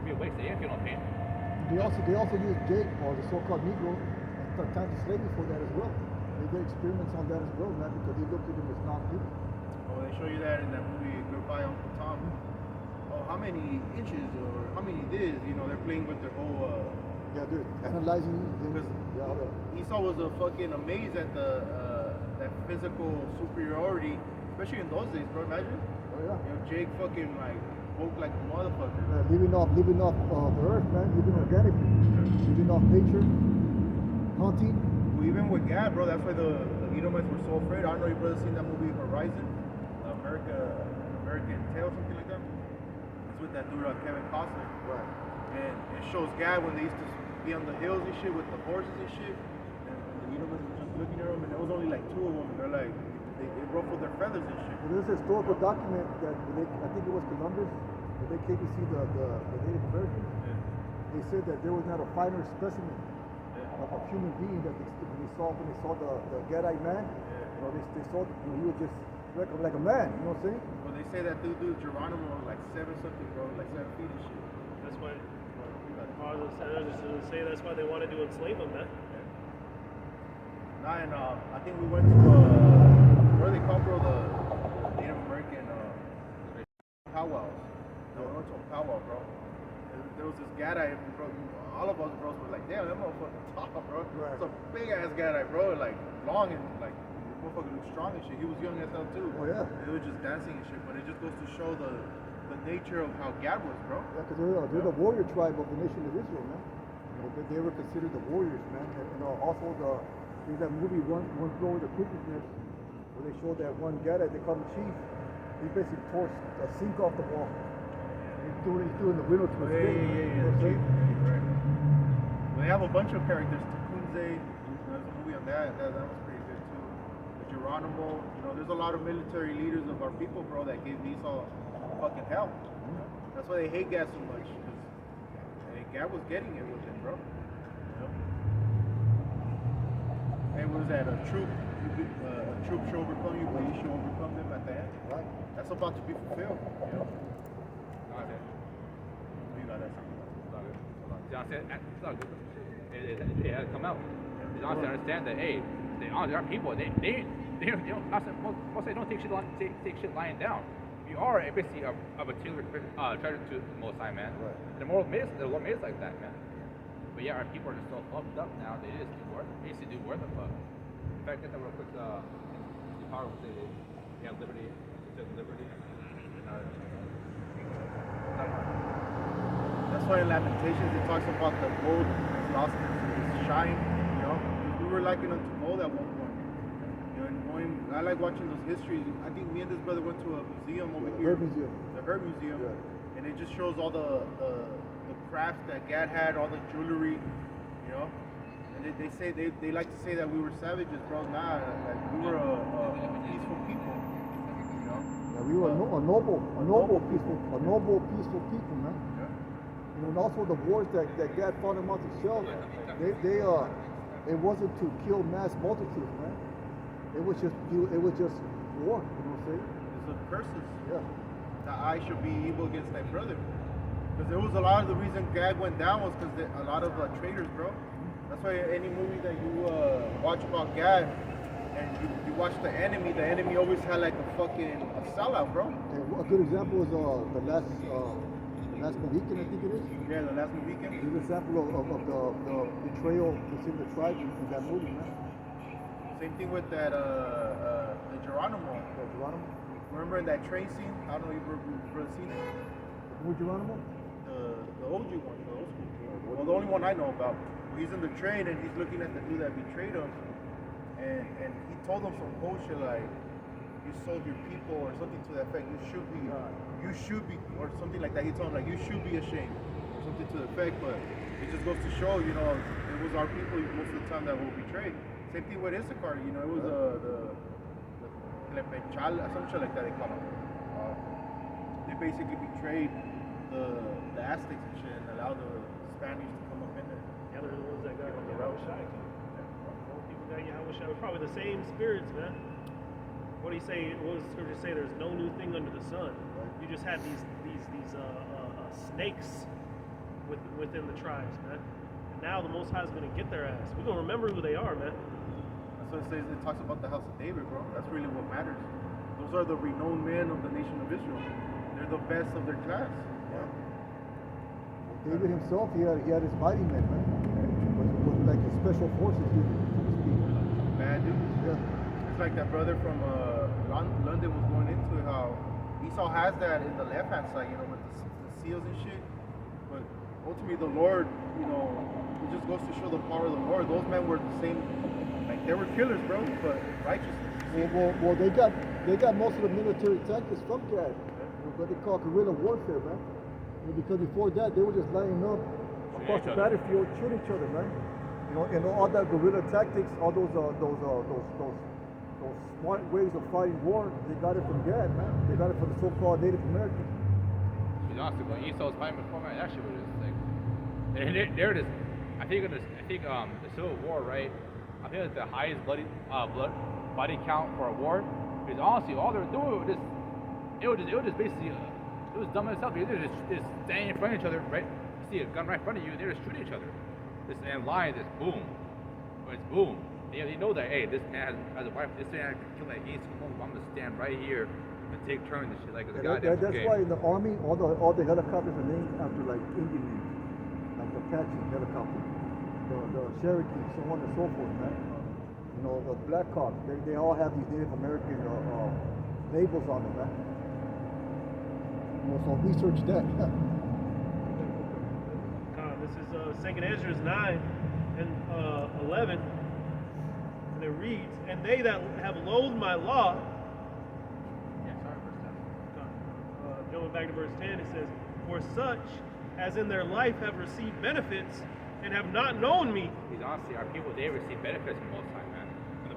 Be awake, they didn't feel no pain. They also use Jake, or the so-called Negro, at times of slavery for that as well. They did experiments on that as well, man, because they looked at him as non-human. Oh, they show you that in that movie Goodbye Uncle Tom. Oh, how many inches or how many this? You know, they're playing with their whole. Yeah, they're analyzing Because Esau was a fucking amazed at the that physical superiority, especially in those days, bro. Imagine. Oh yeah. You know, Jake fucking like woke like a motherfucker. Living off the earth, man. Living organically, living off nature, hunting. Well, even with Gad, bro, that's why the Edomites were so afraid. I don't know if you brother seen that movie Horizon, American Tale, something like that. It's with that dude Kevin Costner. Right. And it shows Gad when they used to be on the hills and shit with the horses and shit. And the Edomites were just looking at them, and there was only like 2 of them. And they're like, they ruffled their feathers and shit. Well, there's a historical document that I think it was Columbus, when they came to see the Native Americans. Yeah. They said that there was not a finer specimen of human being that when they saw the Gadite man. You know, they saw that he was just like a man. You know what I'm saying? Well, they say that dude Geronimo was like 7 something, bro, like 7 feet and shit. That's why. I was just gonna say that's why they wanted to enslave them, man. Nah, and I think we went to what do they call, bro, the Native American powwows. No, we went to a powwow, bro. There was this Gadite, bro. All of us bros were like, damn, that motherfucker tall, bro. Right. It's a big ass Gadite, bro. Like long and like the motherfucker looked strong and shit. He was young as hell too. Oh yeah. They were just dancing and shit, but it just goes to show the nature of how Gad was, bro. Yeah, because they're the warrior tribe of the nation of Israel, man. You know, they were considered the warriors, man. And also there's that movie One Blow of the Cuckoo's Nest, where they showed that one guy that they called him Chief. He basically tore a sink off the wall. He threw it in the window to his face. You know what I'm saying? Right. Well, they have a bunch of characters. Tecumseh, there's a movie on that. That was pretty good too. The Geronimo, you know, there's a lot of military leaders of our people, bro, that gave Esau fucking hell. That's why they hate Gad so much. Because Gad was getting it with him, bro. You know? Hey, what was that? A troop shall overcome you, but you shall overcome them at the end. Right. That's about to be fulfilled. You know? Okay. You got that something. It's all good. It has come out. They honestly understand that, hey, there are people, they don't, most they don't take shit lying down. You are basically a particular treasure to the Most High, man. Right. The Lord made us like that, man. But yeah, our people are just so fucked up now. They just basically do where the fuck. In fact, get that real quick. The power will say they have liberty. It says liberty. That's why in Lamentations it talks about the gold has lost its shine, you know. We were likened unto gold at one point. You know, and I like watching those histories. I think me and this brother went to a museum over here. Herb Museum. The Herb Museum. Yeah. And it just shows all the craft that Gad had, all the jewelry, you know. And they like to say that we were savages, bro. Nah, like we were a peaceful people, you know. Yeah, we were a noble, peaceful people, man. Yeah. You know, and also the wars that Gad fought amongst himself, it wasn't to kill mass multitudes, man. It was just war. You know what I'm saying? It's the curses. Yeah. That I should be evil against thy brother. Because there was a lot of the reason Gad went down was because a lot of traitors, bro. That's why any movie that you watch about Gad and you watch the enemy always had like a sellout, bro. And a good example is the last Mohican, I think it is. Yeah, the last Mohican. It's an example of the betrayal within the tribe in that movie, man. Same thing with that the Geronimo. Geronimo? Remember in that train scene? I don't know if you've ever seen it. Who Geronimo? The OG one, the old school. Well, the only one I know about. He's in the train and he's looking at the dude that betrayed him, and he told him some bullshit like, "You sold your people" or something to that effect. You should be, or something like that. He told him like, "You should be ashamed," or something to the effect. But it just goes to show, you know, it was our people most of the time that were betrayed. Same thing with Issachar. You know, it was the Lepechal, some shit like that they call them. they basically betrayed the Aztecs and shit and allowed the Spanish to come up in there. Yeah, they're the ones that got Yahweh Shai too. Most people got Yahweh Shai. Probably the same spirits, man. What do you say? What does the scripture say? There's no new thing under the sun. You just had these snakes within the tribes, man. And now the Most High is gonna get their ass. We're gonna remember who they are, man. That's what it says. It talks about the house of David, bro. That's really what matters. Those are the renowned men of the nation of Israel. They're the best of their class. Well, David himself, he had his mighty men, man. Was like his special forces unit, so to speak. Bad dude. Yeah. It's like that brother from London was going into it, how Esau has that in the left-hand side, with the seals and shit. But ultimately, the Lord, it just goes to show the power of the Lord. Those men were the same, like they were killers, bro, but righteousness. Well, they got most of the military tactics from Gad. What they call guerrilla warfare, man. Because before that, they were just lining up across the battlefield, shooting each other, man. And all that guerrilla tactics, all those smart ways of fighting war, they got it from Gad, man. They got it from the so-called Native Americans. To be honest, when Esau was fighting before, man, that shit was just like, and there it is. I think the Civil War, right? I think it's the highest body count for a war. Because honestly, all they were doing was it was just basically, it was dumb as hell. Because they're just standing in front of each other, right? You see a gun right in front of you, they're just shooting each other. Just and line, just boom, it's boom. They know that, hey, this man has a wife. This man can kill that. He needs to come home. I'm gonna stand right here and take turns and shit like it's a goddamn That's game. why in the army, all the helicopters are named after like Indian names, like the Apache helicopter, the Cherokee, so on and so forth, man. The Black Hawks, they all have these Native American labels on them, man. So research that. This is 2nd Ezra 9 and 11. And it reads, and they that have loathed my law. Yeah, sorry, verse 10. Jumping back to verse 10, it says, for such as in their life have received benefits and have not known me. Because honestly, our people, they receive benefits from Most High, man.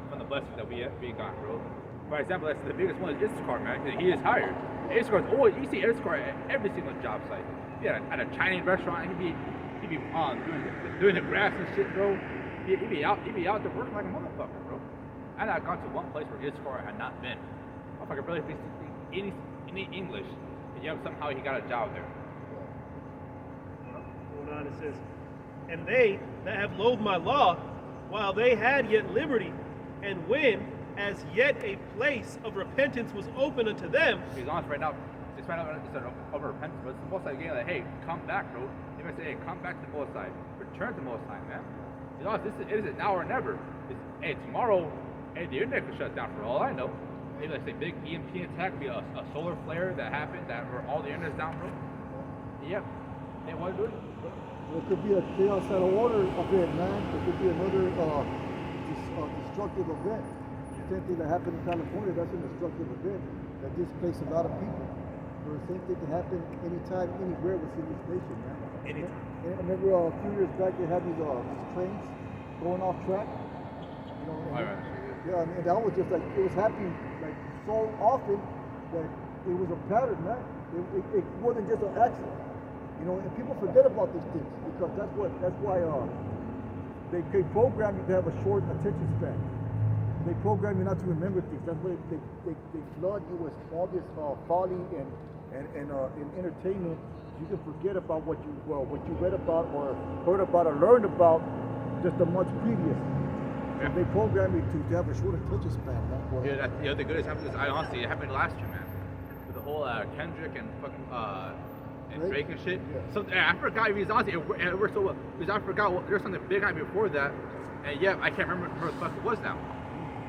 From the blessings that we got, bro. For example, that's the biggest one is Issachar, man, because he is hired. Issachar's always, you see Issachar at every single job site. Yeah, at a Chinese restaurant, he'd be doing the grass and shit, bro. He'd be out there working like a motherfucker, bro. I had gone to one place where Issachar had not been. Motherfucker barely speaks any English, and yet somehow he got a job there. Going on, it says, and they that have loathed my law, while they had yet liberty, and when as yet a place of repentance was open unto them. He's honest right now. It's right now it's of repentance, but it's the Most High again. Like, hey, come back, bro. They might say, hey, come back to the Most High. Return to the Most High, man. He's honest. It is now or never. Hey, tomorrow, hey, the internet could shut down for all I know. Maybe like say big EMP attack could be a solar flare that happened that where all the internet's down, bro. Yep. They want to do it. It could be a chaos out of order event, man. It could be another destructive event. The same thing that happened in California, that's a destructive event that displaced a lot of people. The same thing can happen anytime, anywhere within this nation, man. Anytime. And I remember a few years back they had these trains going off track. Yeah, and that was just like, it was happening like so often that it was a pattern, man. It wasn't just an accident. And people forget about these things because that's why they program you to have a short attention span. They program you not to remember things. That's why they flood you with all this folly and entertainment. You can forget about what you read about or heard about or learned about just a month previous. Yeah. They program you to have a short attention span. Yeah, the goodest happened is it happened last year, man. With the whole Kendrick and fucking and Drake and shit. Yeah. So I forgot if he's honestly it worked so well because I forgot there's something big happened before that, and yeah, I can't remember what the fuck it was now.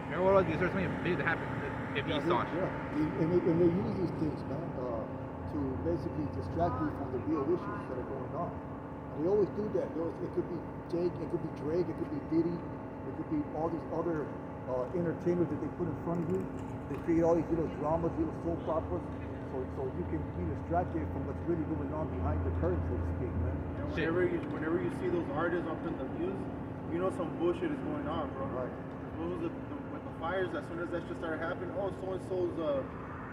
Remember what it was? There's something big that happened if he's on. Yeah, and they use these things, man, to basically distract you from the real issues that are going on. And they always do that. It could be Jake, it could be Drake, it could be Diddy, it could be all these other entertainers that they put in front of you. They create all these little dramas, little soap operas, so you can be distracted from what's really going on behind the curtain, so to speak, man. And whenever you see those artists up in the news, you know some bullshit is going on, bro. Right. What was with the fires? As soon as that shit started happening, oh, so and so's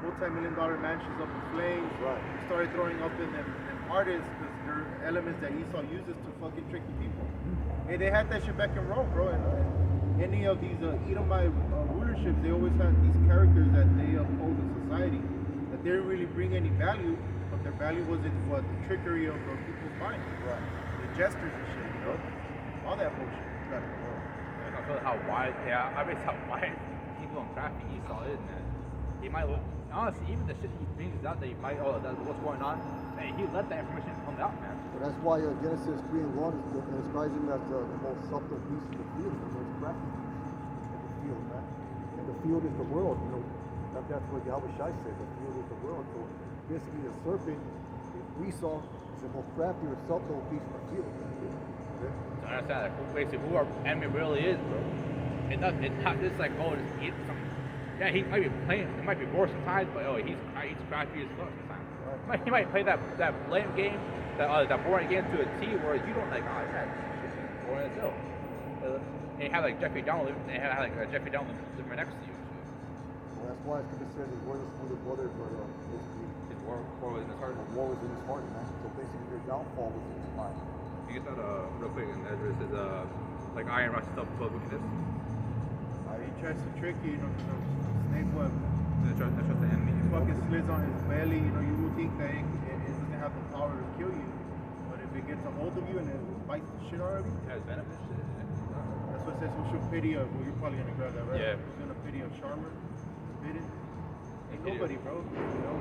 multi-million-dollar mansions up in flames. Right. He started throwing up in them artists because they're elements that Esau uses to fucking trick the people. Hey, they had that shit back in Rome, bro. And any of these Edomite rulerships, they always had these characters that they uphold in society that didn't really bring any value, but their value was in what the trickery of the people's minds. Right. The jesters and shit, you know, all that bullshit. I feel how wise, yeah, I mean, how wise people and crafty Esau is, man. He might, honestly, even the shit he brings out that he might, that's what's going on, man, he let that information come out, man. But that's why Genesis 3:1 describes him as the most subtle beast in the field, the most crafty beast in the field, man. And the field is the world, you know. That's what Yahweh Shai said, the field is the world. So basically the serpent, Esau, is the most crafty or subtle beast in the field. So I understand, like, basically, who our enemy really is, bro. It's not just like, oh, just eat some. Yeah, he might be playing, it might be more sometimes, but he's crafty as fuck sometimes. He might play that blame game, that boring game to a T where you don't like, oh, man, this is boring as hell. And you have like Jeffrey Dahmer living next to you. Well, that's why it's going to say his word is for the brother, but basically His war was in his heart. the war was in his heart, man. So basically their downfall was in his mind. You get that real quick, and Ezra says, like iron rusts up to wickedness. He tries to trick you, you know, because snake web. That's just the enemy. He fucking slits on his belly, you know, you would think that it doesn't have the power to kill you. But if it gets a hold of you and it bites the shit out of you, It has venom and shit. that's what it says, who should pity of, well, you're probably gonna grab that, right? Yeah. Who's gonna pity of Charmer? Bitten? Ain't Pity of- nobody, bro. You know,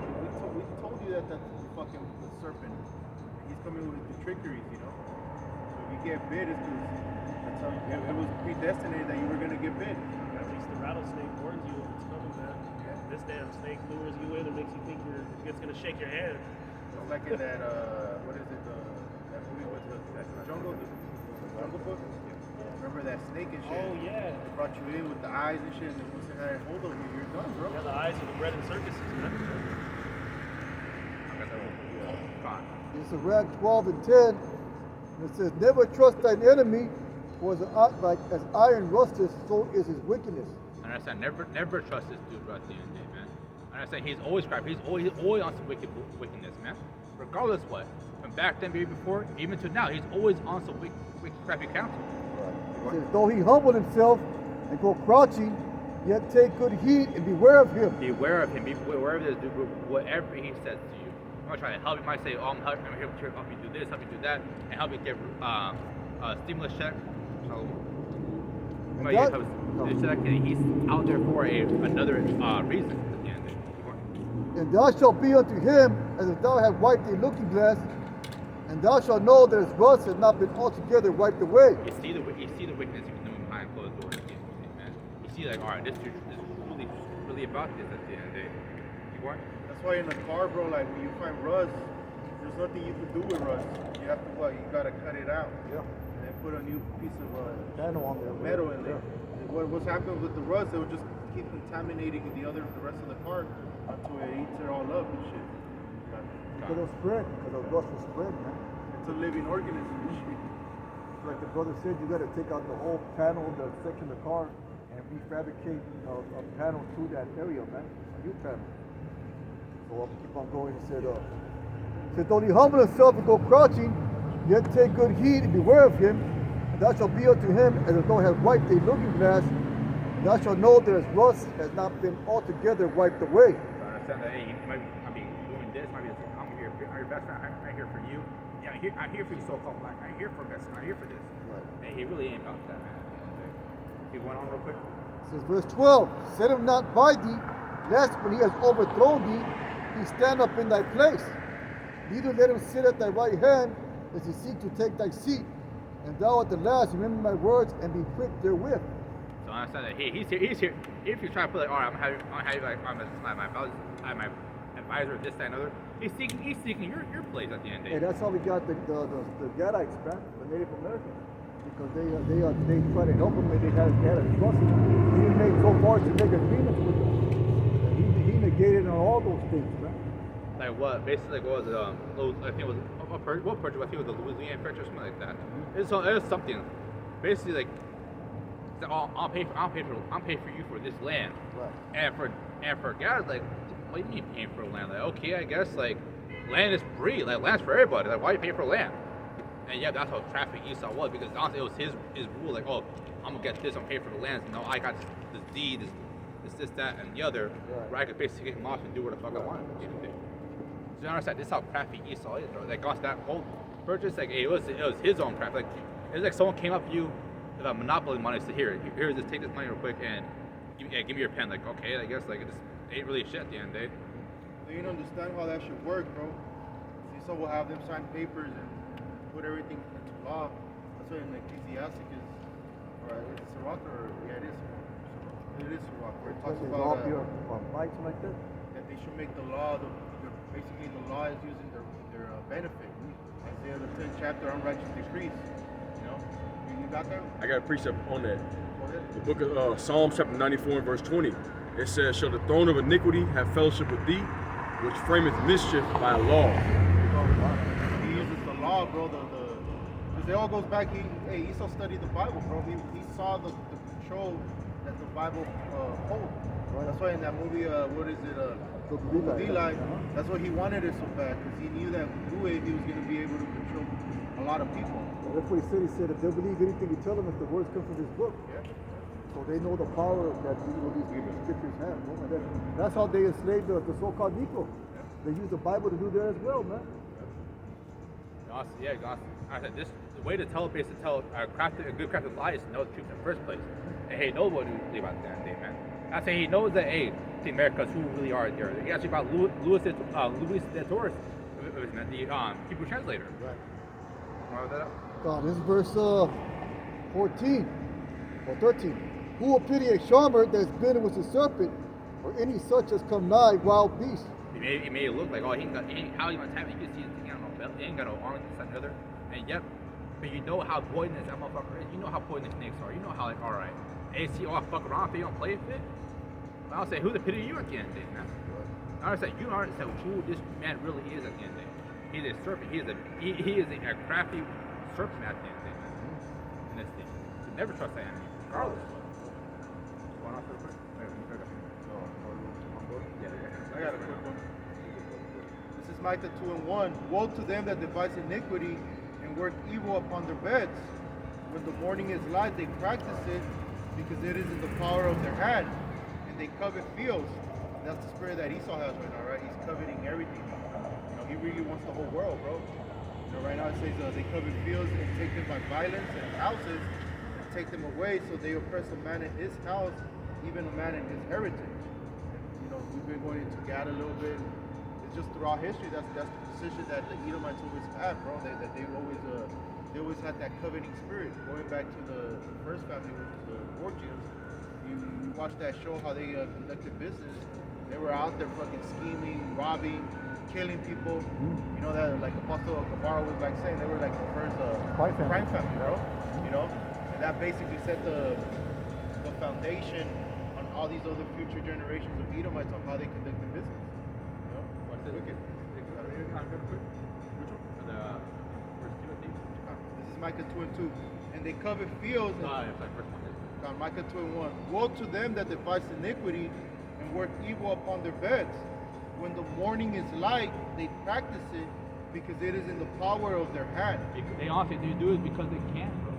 we told you that that's fucking the serpent. He's coming with the trickeries, you know. So if you get bit, it's because that's how it was predestinated that you were gonna get bit. At least the rattlesnake warns you when it's coming, man. This damn snake lures you in and makes you think it's gonna shake your hand. It's like in that what is it? That movie with the Jungle Book. Remember that snake and shit? Oh yeah. It brought you in with the eyes and shit, and once it had a hold of you, you're done, bro. Yeah, the eyes of the bread and circuses, man. Fine. In Sirach 12 and 10, it says, never trust thine enemy, for like as iron rusteth, so is his wickedness. I understand. Never trust this dude right at the end of the day, man. I understand. He's always crafty. He's always on some wickedness, man. Regardless what. From back then, maybe before, even to now, he's always on some wicked crafty counsel. It says, though he humble himself and go crouching, yet take good heed and beware of him. Beware of him. Beware of this dude. Whatever he says to you, I'm gonna try to help you. Might say, "Oh, I'm here to help you do this, help you do that, and help you get a stimulus check." So, And might that- help this check, and he's out there for another reason. At the end of the day. And thou shalt be unto him as if thou had wiped a looking glass, and thou shalt know that his rust has not been altogether wiped away. You see the wickedness even though behind closed doors. At the end of the day, man. You see, like, all right, this dude is really about this at the end of the day. You want? That's why in the car, bro, like when you find rust, there's nothing you can do with rust. You have to what? You gotta cut it out. Yeah. And then put a new piece of Panel on there. metal in there. Yeah. What's happened with the rust? It will just keep contaminating the rest of the car until it eats it all up and shit. Because it'll spread, because the rust will spread, man. It's a living organism and shit. Like the brother said, you got to take out the whole panel, the section of the car, and refabricate a panel to that area, man. A new panel. So I'll keep on going. He said, though he humble himself and go crouching, yet take good heed and beware of him, and thou shalt be unto him as if thou had wiped a looking glass, and thou shalt know that his rust has not been altogether wiped away. So I understand that, hey, you might be doing this, might be I'm here, I'm your best friend, I'm here for you. Yeah, I'm here for you, so-called black. I'm here for this. I'm here for this. Right. And he really ain't about that, man. He went on real quick. It says verse 12, set him not by thee, lest when he has overthrown thee, he stand up in thy place. Neither let him sit at thy right hand, as he seek to take thy seat. And thou at the last remember my words and be quick therewith. So I understand that he's here. If you're trying to put like, all right, I'm having like my advisor, this, that, and other. He's seeking your place at the end of the Hey, day. that's how we got the Gadites, man, the Native Americans. Because they try to help him and they had a trust him. He made so far to make agreements with them. And he negated on all those things, man. Like what? Basically, like what was it? I think it was what purchase? I think it was the Louisiana purchase or something like that. It was something. Basically, like I'll pay for you for this land. Right. And for guys like what do you mean paying for land? Like, okay, I guess like land is free. Like land's for everybody. Like, why are you paying for land? And yeah, that's how traffic Esau was, because honestly it was his rule. Like, oh, I'm gonna get this. I'm paying for the land. No, I got this deed, this, that, and the other, where I could basically get him off and do what the fuck I wanted. You know, so you understand? This is how crafty Esau is, bro. Like, on that whole purchase, like it was his own craft. Like, it was like someone came up to you with a monopoly money, said, here, just take this money real quick and give me your pen. Like, okay, I guess like it just ain't really shit at the end of the day. They didn't understand how that should work, bro. Esau will have them sign papers and put everything into law. That's what an ecclesiastic is. Or is it Sirach, or yeah, it is. It is Sirach, where it talks about that they should make the law. Basically, the law is using their benefit. Isaiah the 10th chapter, unrighteous decrees. You know, you got that? I got a precept on that. Go ahead. The book of Psalms chapter 94 and verse 20. It says, shall the throne of iniquity have fellowship with thee, which frameth mischief by a law? He uses the law, bro. Because it all goes back. Esau studied the Bible, bro. He saw the control that the Bible holds. Right. That's why in that movie, what is it? Eli. That's why he wanted it so bad, because he knew that through it he was going to be able to control a lot of people. Well, that's what he said. He said if they'll believe anything you tell them if the words come from this book. Yeah. So they know the power that these scriptures have. And that's how they enslaved the so-called Negro. They used the Bible to do that as well, man. Yeah, I said the way to tell is to tell a good crafted lie is to know the truth in the first place. And hey, knows what to do about that day, man. I say he knows that the Americans who really are there. He actually about Louis de Torres, the Hebrew translator. Right. Want to that up? God, this is verse 14 or 13. Who will pity a charmer that's bitten with a serpent, or any such as come nigh wild beast? It may look like, oh, how you gonna tap it? You can see it ain't got no belt, it ain't got no arms, this and other. And yep, but you know how poisonous that motherfucker is. You know how poisonous snakes are. You know how, like, alright. And you see, oh, I fuck around if they don't play fit. But I'll say, who the pity you at the end of the day, man? I understand, you don't understand who this man really is at the end of the day. He's a serpent. He is a crafty serpent at the end of the day, man. And this thing. So never trust that enemy, regardless. Going off real quick? I got a quick one. This is Micah 2:1. Woe to them that devise iniquity and work evil upon their beds. When the morning is light, they practice it, because it is in the power of their hand, and they covet fields. That's the spirit that Esau has right now, right? He's coveting everything. You know, he really wants the whole world, bro. You know, right now it says they covet fields and take them by violence, and houses and take them away. So they oppress a man in his house, even a man in his heritage. You know, we've been going into Gad a little bit. It's just throughout history, that's the position that the Edomites always had, bro. That they always had that coveting spirit. Going back to the first family, which was the Borgias, you watch that show how they conducted business. They were out there fucking scheming, robbing, killing people. You know that, like Apostle Guevara was like saying, they were like the first crime family, bro. You know, and that basically set the foundation on all these other future generations of Edomites on how they conducted business. You know, What's this? wicked. This is Micah 2:2. And they covet fields. Micah 2:1. Woe to them that devise iniquity and work evil upon their beds. When the morning is light, they practice it, because it is in the power of their hand. They honestly do it because they can, bro.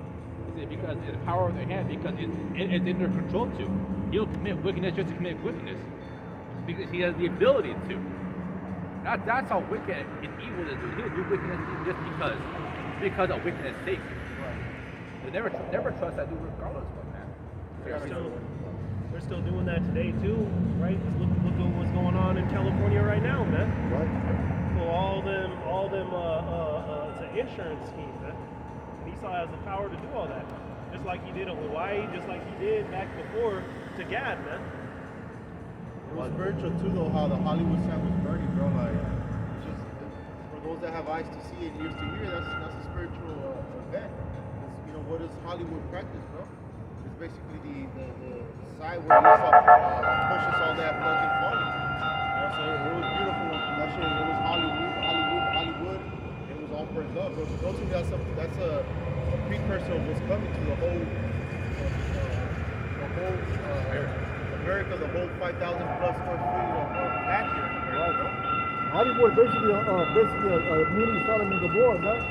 Is it because it's the power of their hand? Because it's in their control to. He'll commit wickedness just to commit wickedness, because he has the ability to. That's how wicked and evil is. He'll do wickedness just because of wickedness' sake. But never trust that dude regardless of, man. They're still doing that today too, right? Just look at what's going on in California right now, man. Right. So all them, it's an insurance scheme, man. And Esau has the power to do all that, just like he did in Hawaii, just like he did back before to Gad, man. It was spiritual too, though, how the Hollywood sign was burning, bro. Like, it's just for those that have eyes to see and ears to hear, that's a spiritual event. It's, you know, what does Hollywood practice, bro? It's basically the side where Esau pushes all that fucking funny. You know, so it was beautiful. That shit, it was Hollywood. It was all for love, bro. So don't think that's a precursor of what's coming to the whole America the whole 5,000 plus square feet of land here in America. Hollywood is basically a mini Sodom and Gomorrah, man.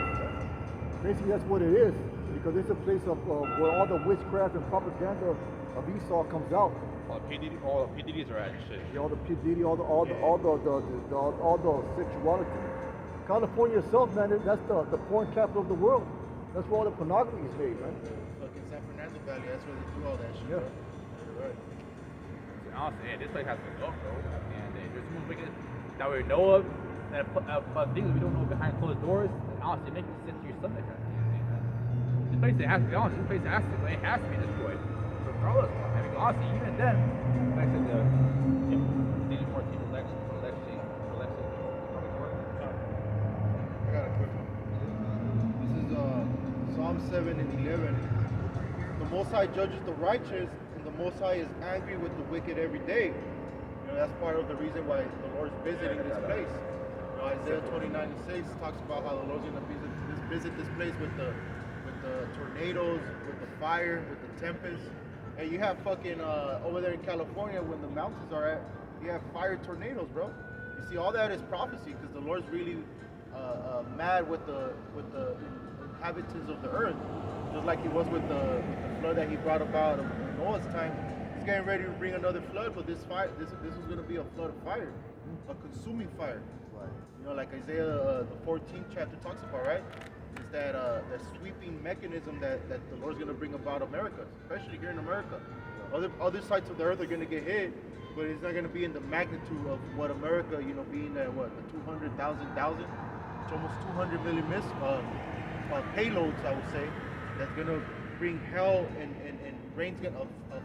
Basically, that's what it is, because it's a place of where all the witchcraft and propaganda of Esau comes out. All the PDDs are at shit. Yeah, all the P Diddy, all the sexuality. California itself, man, that's the porn capital of the world. That's where all the pornography is made, man. Fucking San Fernando Valley, that's where they do all that shit. Yeah. Bro. Right. Honestly, yeah, this place has to go, bro. And there's some wicked that we know of, and things we don't know behind closed doors. And honestly, it makes sense to your stomach. This place has to be honest. This place has to be destroyed. Regardless, I mean, honestly, even then, like I said, they need more people Lexi. I got a quick one. This is Psalm 7 and 11. The Most High judges the righteous, and the Most High is angry with the wicked every day. You know, that's part of the reason why the Lord's visiting this place. You know, Isaiah 29:6 talks about how the Lord's going to visit this place with the tornadoes, with the fire, with the tempest. And you have fucking over there in California, when the mountains are at, you have fire tornadoes, bro. You see, all that is prophecy, because the Lord's really mad with the inhabitants of the earth, just like he was with the flood that he brought about in Noah's time. He's getting ready to bring another flood, but this was going to be a flood of fire, a consuming fire. You know, like Isaiah the 14th chapter talks about, right? Is that sweeping mechanism that the Lord's going to bring about America, especially here in America. Other sides of the earth are going to get hit, but it's not going to be in the magnitude of what America, you know, being at what, the 200,000, it's almost 200 million payloads, I would say, that's going to bring hell and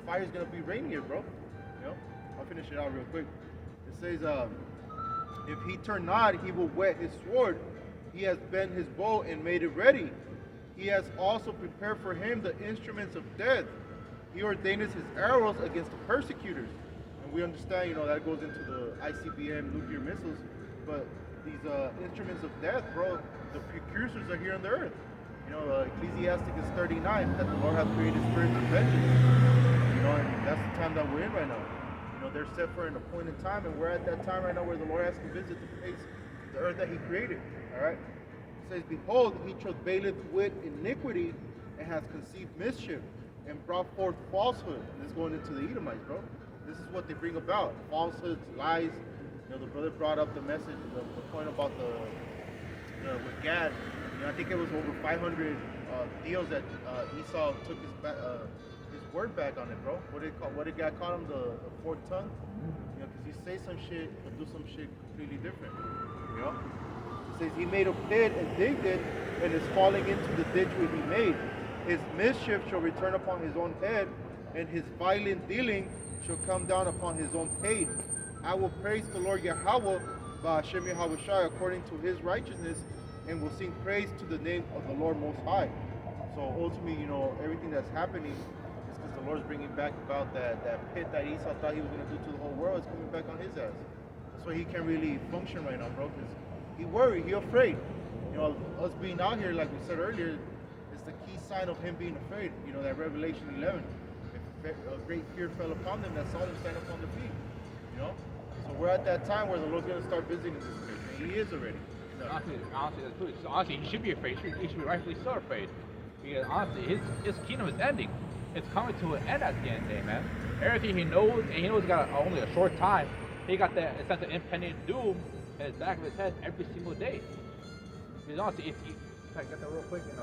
fire's going to be raining here, bro. You know, I'll finish it out real quick. It says, if he turn not, he will whet his sword. He has bent his bow and made it ready. He has also prepared for him the instruments of death. He ordaineth his arrows against the persecutors. And we understand, you know, that goes into the ICBM nuclear missiles. But these instruments of death, bro, the precursors are here on the earth. You know, Ecclesiasticus 39, that the Lord has created spirits of vengeance. You know, and that's the time that we're in right now. You know, they're set for an appointed time, and we're at that time right now where the Lord has to visit the place, the earth that he created. All right? It says, behold, he travaileth with iniquity and has conceived mischief and brought forth falsehood. And this is going into the Edomites, bro. This is what they bring about. Falsehoods, lies. You know, the brother brought up the message, the point about with Gad. You know, I think it was over 500 deals that Esau took his word back on it, bro. What did God call him? The fourth tongue? You know, because you say some shit, but do some shit completely different. You know? It says, he made a pit and digged it, and is falling into the ditch which he made. His mischief shall return upon his own head, and his violent dealing shall come down upon his own pate. I will praise the Lord Yahweh, Ba'ashem Yahweh Shai, according to his righteousness, and will sing praise to the name of the Lord Most High. So ultimately, you know, everything that's happening is because the Lord's bringing back about that pit that Esau thought he was going to do to the whole world. It's coming back on his ass. That's why he can't really function right now, bro, because he worried, he afraid. You know, us being out here, like we said earlier, is the key sign of him being afraid. You know, that Revelation 11. A great fear fell upon them that saw them stand upon their feet. You know? So we're at that time where the Lord's going to start visiting this place. And he is already. Honestly, that's true. So honestly, he should be afraid. He should be rightfully so afraid. Because honestly, his kingdom is ending. It's coming to an end at the end of the day, man. Everything he knows, and he knows he's got only a short time. He got that sense of impending doom in the back of his head every single day. Because honestly, if I get that real quick and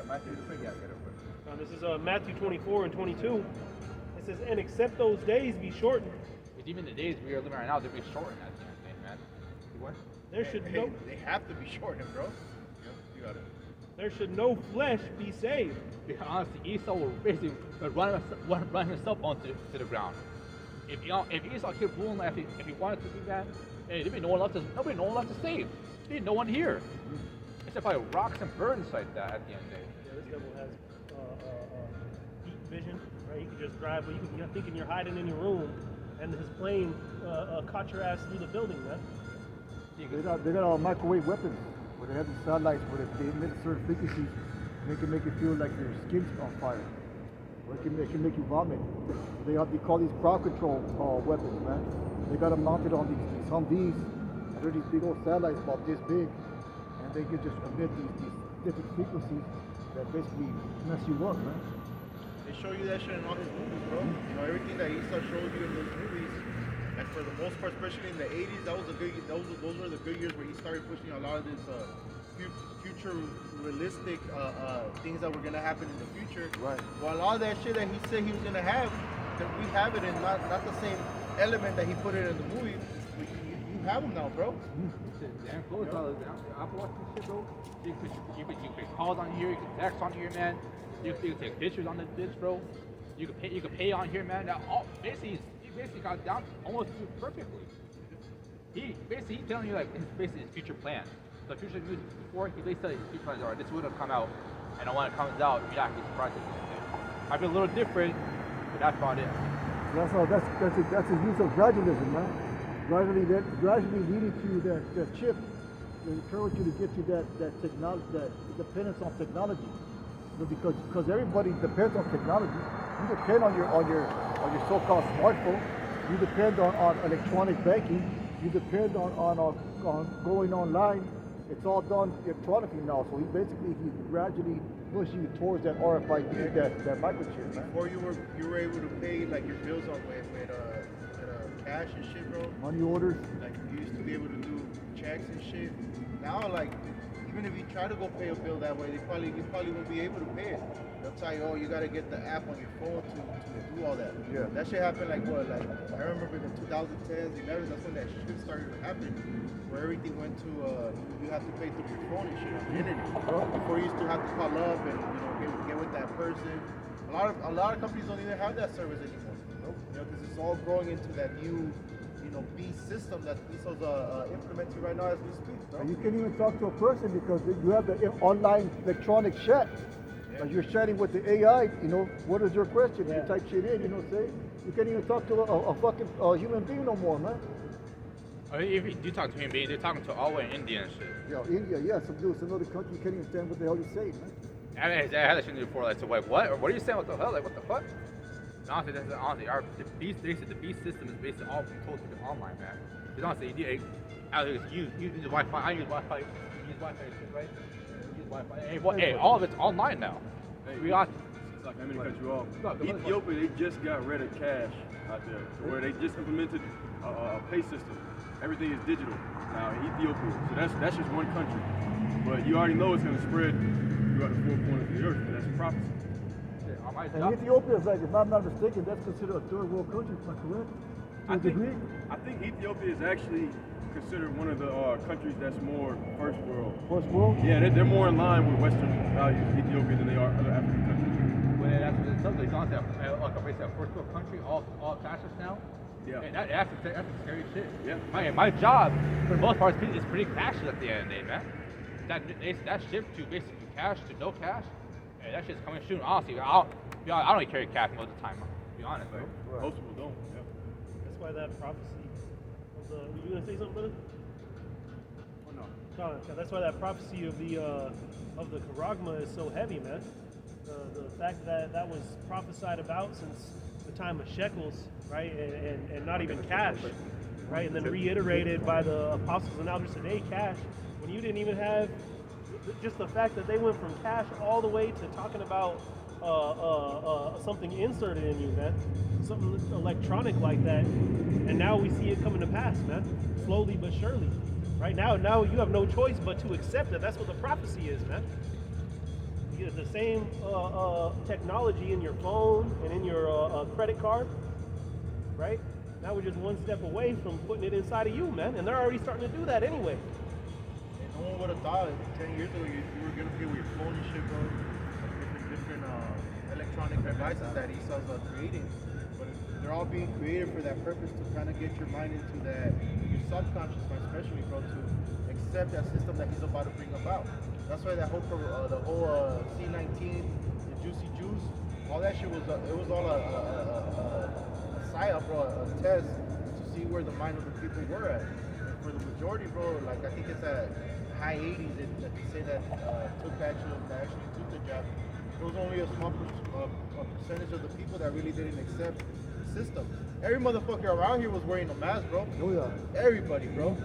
Matthew, get it real quick. This is Matthew 24 and 22. It says, and except those days be shortened. Because even the days we are living right now, they'll be shortened at the end of the day, man. What? There should They have to be shortened, bro. Yep, you got it. There should no flesh be saved. Because honestly, Esau will basically run himself onto the ground. If Esau kept ruling, if he wanted to do that, hey, there'd be no one left to save. There'd be no one here. Except probably rocks and birds like that at the end of the day. Yeah, this devil has deep vision, right? He can just drive, but you're thinking you're hiding in your room, and his plane caught your ass through the building, man. They got all microwave weapons where they have these satellites where they emit certain frequencies, make it feel like your skin's on fire. or it can make you vomit. They call these crowd control weapons, man. They got them mounted on these Humvees. And they're these big old satellites about this big, and they can just emit these different frequencies that basically mess you up, man. They show you that shit in all his movies, bro. You know, everything that he starts showing you in those movies, and for the most part, especially in the 80s, those were the good years where he started pushing a lot of this future realistic things that were gonna happen in the future. Right. Well, a lot of that shit that he said he was gonna have, that we have it in not the same element that he put it in the movie. You have them now, bro. Shit, damn close. Apple Watch this shit, bro. You can make calls on here. You can text on here, man. You can take pictures on this bitch, bro. You can pay on here, man. Now, he basically got down almost to it perfectly. He's telling you like his future plan. The future news before he basically his future plans are this would have come out, and when it comes out, you're not gonna be surprised. Might be a little different, but that's about it. That's his use of gradualism, man. Gradually leading to that chip to encourage you to get to that technology, that dependence on technology. You know, because everybody depends on technology. You depend on your so-called smartphone. You depend on electronic banking. You depend on going online. It's all done electronically now. So he gradually pushing you towards that RFID, that microchip. Man. Before you were able to pay like your bills on with cash and shit, bro. Money orders. Like you used to be able to do checks and shit. Now, like, even if you try to go pay a bill that way, you probably won't be able to pay it. They'll tell you, oh, you gotta get the app on your phone to do all that. Yeah. That shit happened like what? Like I remember in the 2010s, 11s, that's when that shit started happening. Where everything went to you have to pay through your phone and shit on the internet. Before you used to have to call up and get with that person. A lot of companies don't even have that service anymore. You know, because it's all growing into that new beast system that Bezos implementing right now as we speak, bro. And you can't even talk to a person because you have the online electronic chat. Yeah. Like you're chatting with the AI, what is your question? Yeah. You type shit in, say. You can't even talk to a fucking human being no more, man. If you do talk to human beings, they're talking to all the way in India and shit. Yeah, India, yeah, some other country, you can't even understand what the hell you're saying, man. I had that shit before, like, so like, what? Or what are you saying? What the hell? Like, what the fuck? Honestly, the beast system is basically all controlled through online, man. Because honestly, you use Wi-Fi, I use Wi-Fi, you use Wi-Fi, right? You use Wi-Fi. Hey, all of it's online now. We got. Like, I'm gonna cut you off. Ethiopia, they just got rid of cash out there, where they just implemented a pay system. Everything is digital now in Ethiopia. So that's just one country. But you already know it's gonna spread throughout the four corners of the earth. That's a prophecy. And Ethiopia is like, if I'm not mistaken, that's considered a third world country, is that correct? To a degree? I think Ethiopia is actually considered one of the countries that's more first world. First world? Yeah, they're more in line with Western values, Ethiopia, than they are other African countries. When that's what it sounds like, like a first world country, all cashless now. Yeah. And that's a scary shit. Yeah. My job, for the most part, is pretty cashless at the end of the day, man. That shift to basically cash to no cash, hey, that shit's coming soon. Honestly, I don't really carry cash most of the time. To be honest, bro. Right. Most people don't. Yeah. That's why that prophecy of the. Were you gonna say something, brother? Oh no. No, that's why that prophecy of the Karagma is so heavy, man. The fact that was prophesied about since the time of shekels, right, and not even cash, right, and then reiterated by the apostles and elders today, cash, when you didn't even have just the fact that they went from cash all the way to talking about something inserted in you, man, something electronic like that, and now we see it coming to pass, man, slowly but surely. Right now you have no choice but to accept it. That's what the prophecy is, man. You get the same technology in your phone and in your credit card, right? Now we're just one step away from putting it inside of you, man, and they're already starting to do that anyway. No one would have thought 10 years ago you were gonna pay with your phone and shit, bro. Different electronic devices that ESA's creating, but they're all being created for that purpose to kind of get your mind into that, your subconscious mind, especially, bro, to accept that system that he's about to bring about. That's why that whole C19, the Juicy Juice, all that shit was it was all a psyop, bro, a test to see where the mind of the people were at. And for the majority, bro, like I think it's at high 80s that they say that took actually took the job. It was only a small percentage of the people that really didn't accept the system. Every motherfucker around here was wearing a mask, bro. Oh yeah. Everybody, bro.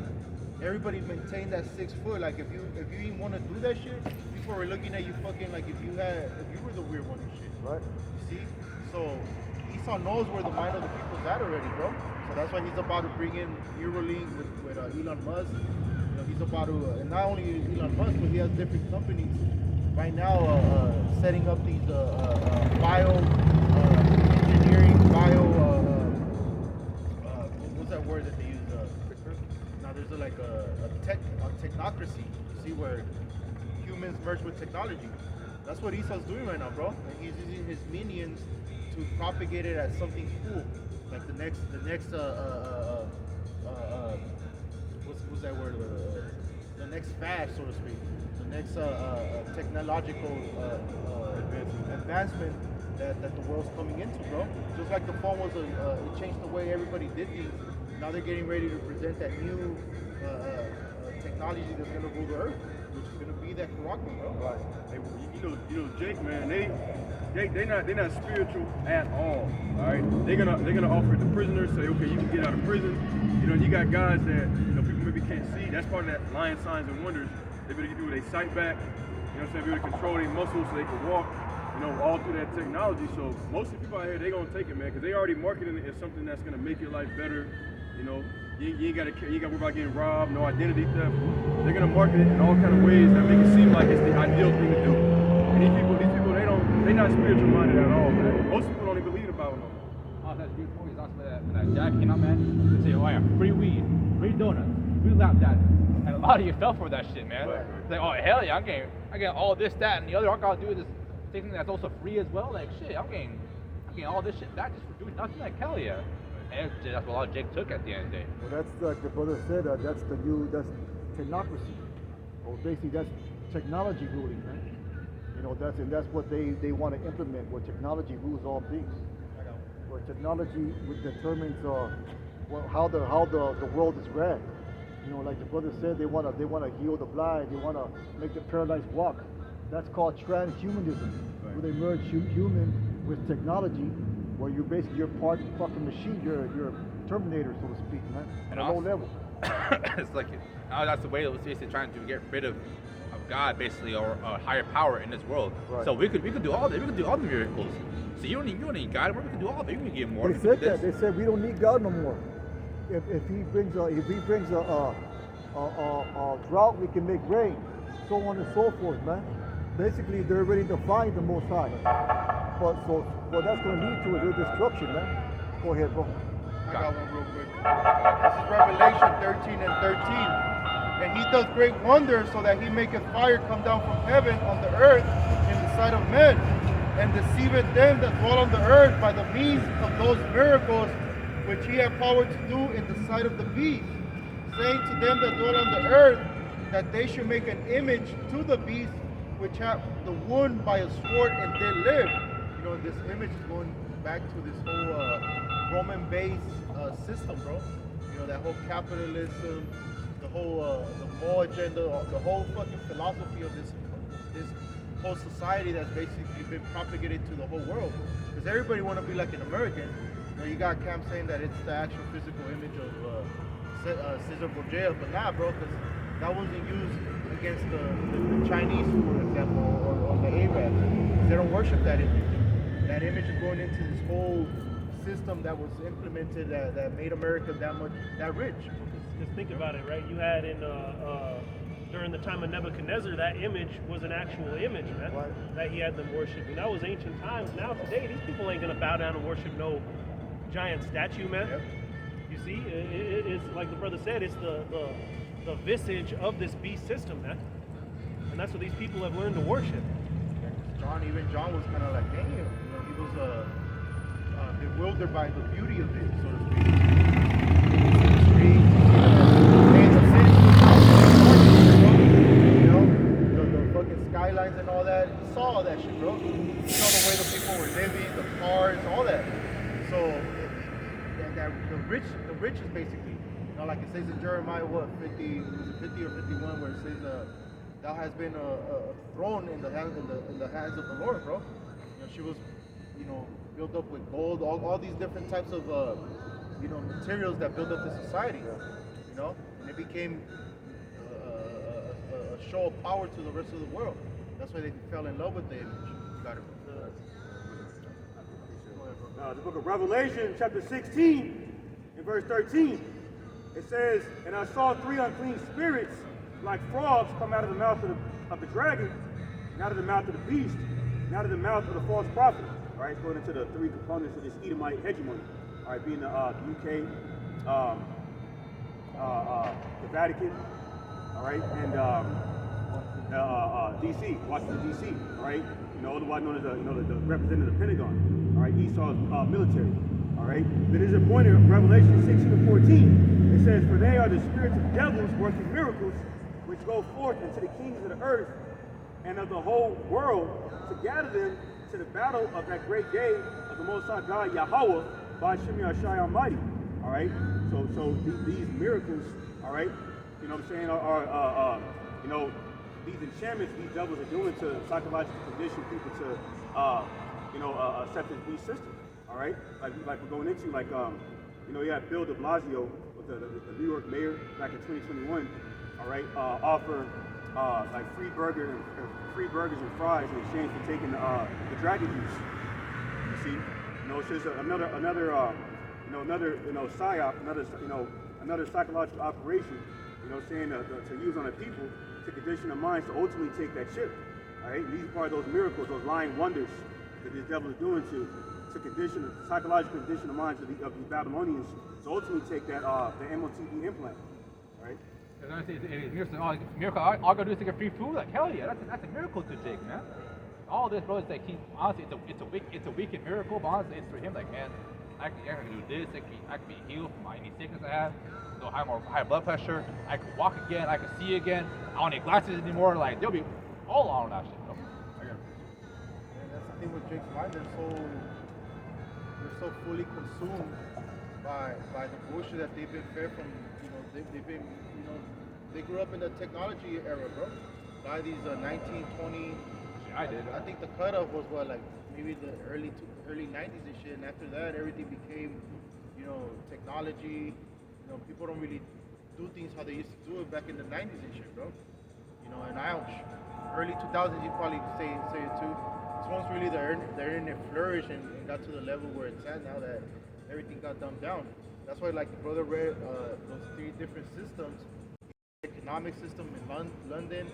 Everybody maintained that 6 foot. Like if you even want to do that shit, people were looking at you fucking like if you were the weird one and shit. Right. You see? So Esau knows where the mind of the people's at already, bro. So that's why he's about to bring in Neuralink with Elon Musk. You know, he's about to, and not only Elon Musk, but he has different companies right now setting up these bio engineering, what's that word that they use? Now there's a technocracy. You see where humans merge with technology. That's what Esau's doing right now, bro. And he's using his minions to propagate it as something cool, like the next what's that word? The next fad, so to speak. The next technological advancement that the world's coming into, bro. Just like the phone was it changed the way everybody did things. Now they're getting ready to present that new technology that's gonna rule the earth, which is gonna be that Corona, bro. Right. Hey, you know, Jake, man, they're not spiritual at all. All right, they're gonna offer the prisoners, say, okay, you can get out of prison. You know, you got guys that people maybe can't see. That's part of that lying signs and wonders. They're gonna get you with their sight back. You know what I'm saying? Be able to control their muscles so they can walk. You know, all through that technology. So most of the people out here, they gonna take it, man, because they already marketing it as something that's gonna make your life better. You know, you ain't gotta worry about getting robbed, no identity theft. They're gonna market it in all kind of ways that make it seem like it's the ideal thing to do. And these people, they're not spiritual minded at all, man. Most people don't even believe about them. Oh, that's beautiful. He's also when that Jack came out, man. They say, oh yeah, free weed, free donuts, free lap dances. And a lot of you fell for that shit, man. Right. It's like, oh hell yeah, I get all this, that, and the other. All I gotta do is this thing that's also free as well. Like shit, I'm getting all this shit back just for doing nothing. Like hell yeah. And that's what a lot of Jake took at the end of the day. Well, that's like the brother said. That's technocracy. Well, basically that's technology ruling, right? You know, that's what they want to implement, where technology rules all things. Where technology determines how the world is ran. You know, like the brother said, they want to heal the blind, they want to make the paralyzed walk. That's called transhumanism, where they merge human with technology, where you're part of the fucking machine. You're a Terminator, so to speak, man. And at a low level. It's like that's the way it's basically trying to get rid of God, basically, or a higher power in this world. Right. So we could do all that. We could do all the miracles. So you don't need God. We can do all of it. We can give more. They said that. They said we don't need God no more. If he brings a drought, we can make rain, so on and so forth, man. Basically, they're ready to find the Most High. But what that's going to lead to is their destruction, man. Go ahead, bro. I got one real quick. This is Revelation 13 and 13. And he does great wonders so that he maketh fire come down from heaven on the earth in the sight of men, and deceiveth them that dwell on the earth by the means of those miracles which he hath power to do in the sight of the beast, saying to them that dwell on the earth that they should make an image to the beast which hath the wound by a sword and did live. You know, this image is going back to this whole Roman-based system, bro. You know, that whole capitalism, the whole the Mo agenda, the whole fucking philosophy of this whole society that's basically been propagated to the whole world. Because everybody want to be like an American. You know, you got Cam saying that it's the actual physical image of Caesar Borgia, but nah, bro, because that wasn't used against the Chinese, for example, or the Arabs. They don't worship that image. That image is going into this whole system that was implemented that made America that rich. Just think about it, right? You had during the time of Nebuchadnezzar, that image was an actual image, man, that he had them worshiping. That was ancient times. Now today, these people ain't gonna bow down and worship no giant statue, man. Yep. You see, it's like the brother said, it's the visage of this beast system, man. And that's what these people have learned to worship. Even John was kind of like, damn, you know, he was bewildered by the beauty of it, so to speak. You know, the fucking skylines and all that. He saw all that shit, bro. He saw the way the people were living, the cars, all that. So the rich is basically, you know, like it says in Jeremiah, what, 50 or 51, where it says thou has been thrown in the hands of the Lord, bro. She was, built up with gold, all these different types of materials that build up the society. And it became a show of power to the rest of the world. That's why they fell in love with the image. Got it. The book of Revelation, chapter 16, and verse 13. It says, "And I saw 3 unclean spirits like frogs come out of the mouth of the dragon, and out of the mouth of the beast, and out of the mouth of the false prophet." All right, going into the 3 components of this Edomite hegemony. All right, being the UK, the Vatican, all right, and DC, Washington DC, all right. Otherwise known as the representative of the Pentagon. All right, Esau's military. All right. It is appointed in Revelation 16 and 14. It says, "For they are the spirits of devils working miracles, which go forth into the kings of the earth and of the whole world to gather them to the battle of that great day of the Most High God Yahweh by Shem Yahshai Almighty." All right. So these miracles, all right, what I'm saying, are these enchantments these devils are doing to psychologically condition people to accept this beast system. All right, like we're going into, you had Bill de Blasio, with the New York mayor back in 2021. All right, offer like free burgers and fries in exchange for taking the dragon juice. You see, it's just another psyop, another psychological operation. Saying to use on the people to condition their minds to ultimately take that chip. All right, and these are part of those miracles, those lying wonders that this devil is doing to psychologically condition the minds of these Babylonians to ultimately take that the MOTB implant. All right. And I say, miracle. All I gotta do is take a free food. Like hell yeah, that's a miracle to Jake, man. All this, bro, is like honestly, it's a wicked miracle, but honestly, it's for him. Like, man, I can do this. I can be healed from any sickness I have. So high blood pressure. I can walk again. I can see again. I don't need glasses anymore. Like they'll be all on that shit, bro. And that's the thing with Jake's mind. They're so fully consumed by the bullshit that they've been fed from. They've been they grew up in the technology era, bro. By these 1920. Yeah, I did. I think the cutoff was maybe the early 90s and shit. And after that, everything became technology. People don't really do things how they used to do it back in the 90s and shit, bro. And ouch. Early 2000s, you'd probably say it too. It's once really the internet flourished and got to the level where it's at now that everything got dumbed down. That's why, like the brother read those 3 different systems. The economic system in London,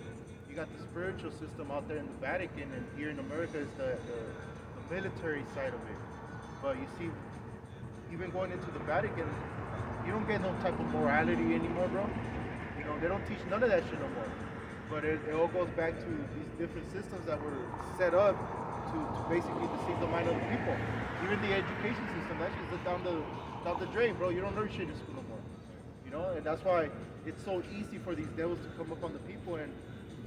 you got the spiritual system out there in the Vatican, and here in America is the military side of it. But you see, even going into the Vatican, you don't get no type of morality anymore, bro. They don't teach none of that shit no more. But it all goes back to these different systems that were set up to basically deceive the mind of the people. Even the education system, that shit's down the drain, bro. You don't learn shit in school no more. And that's why it's so easy for these devils to come up on the people, and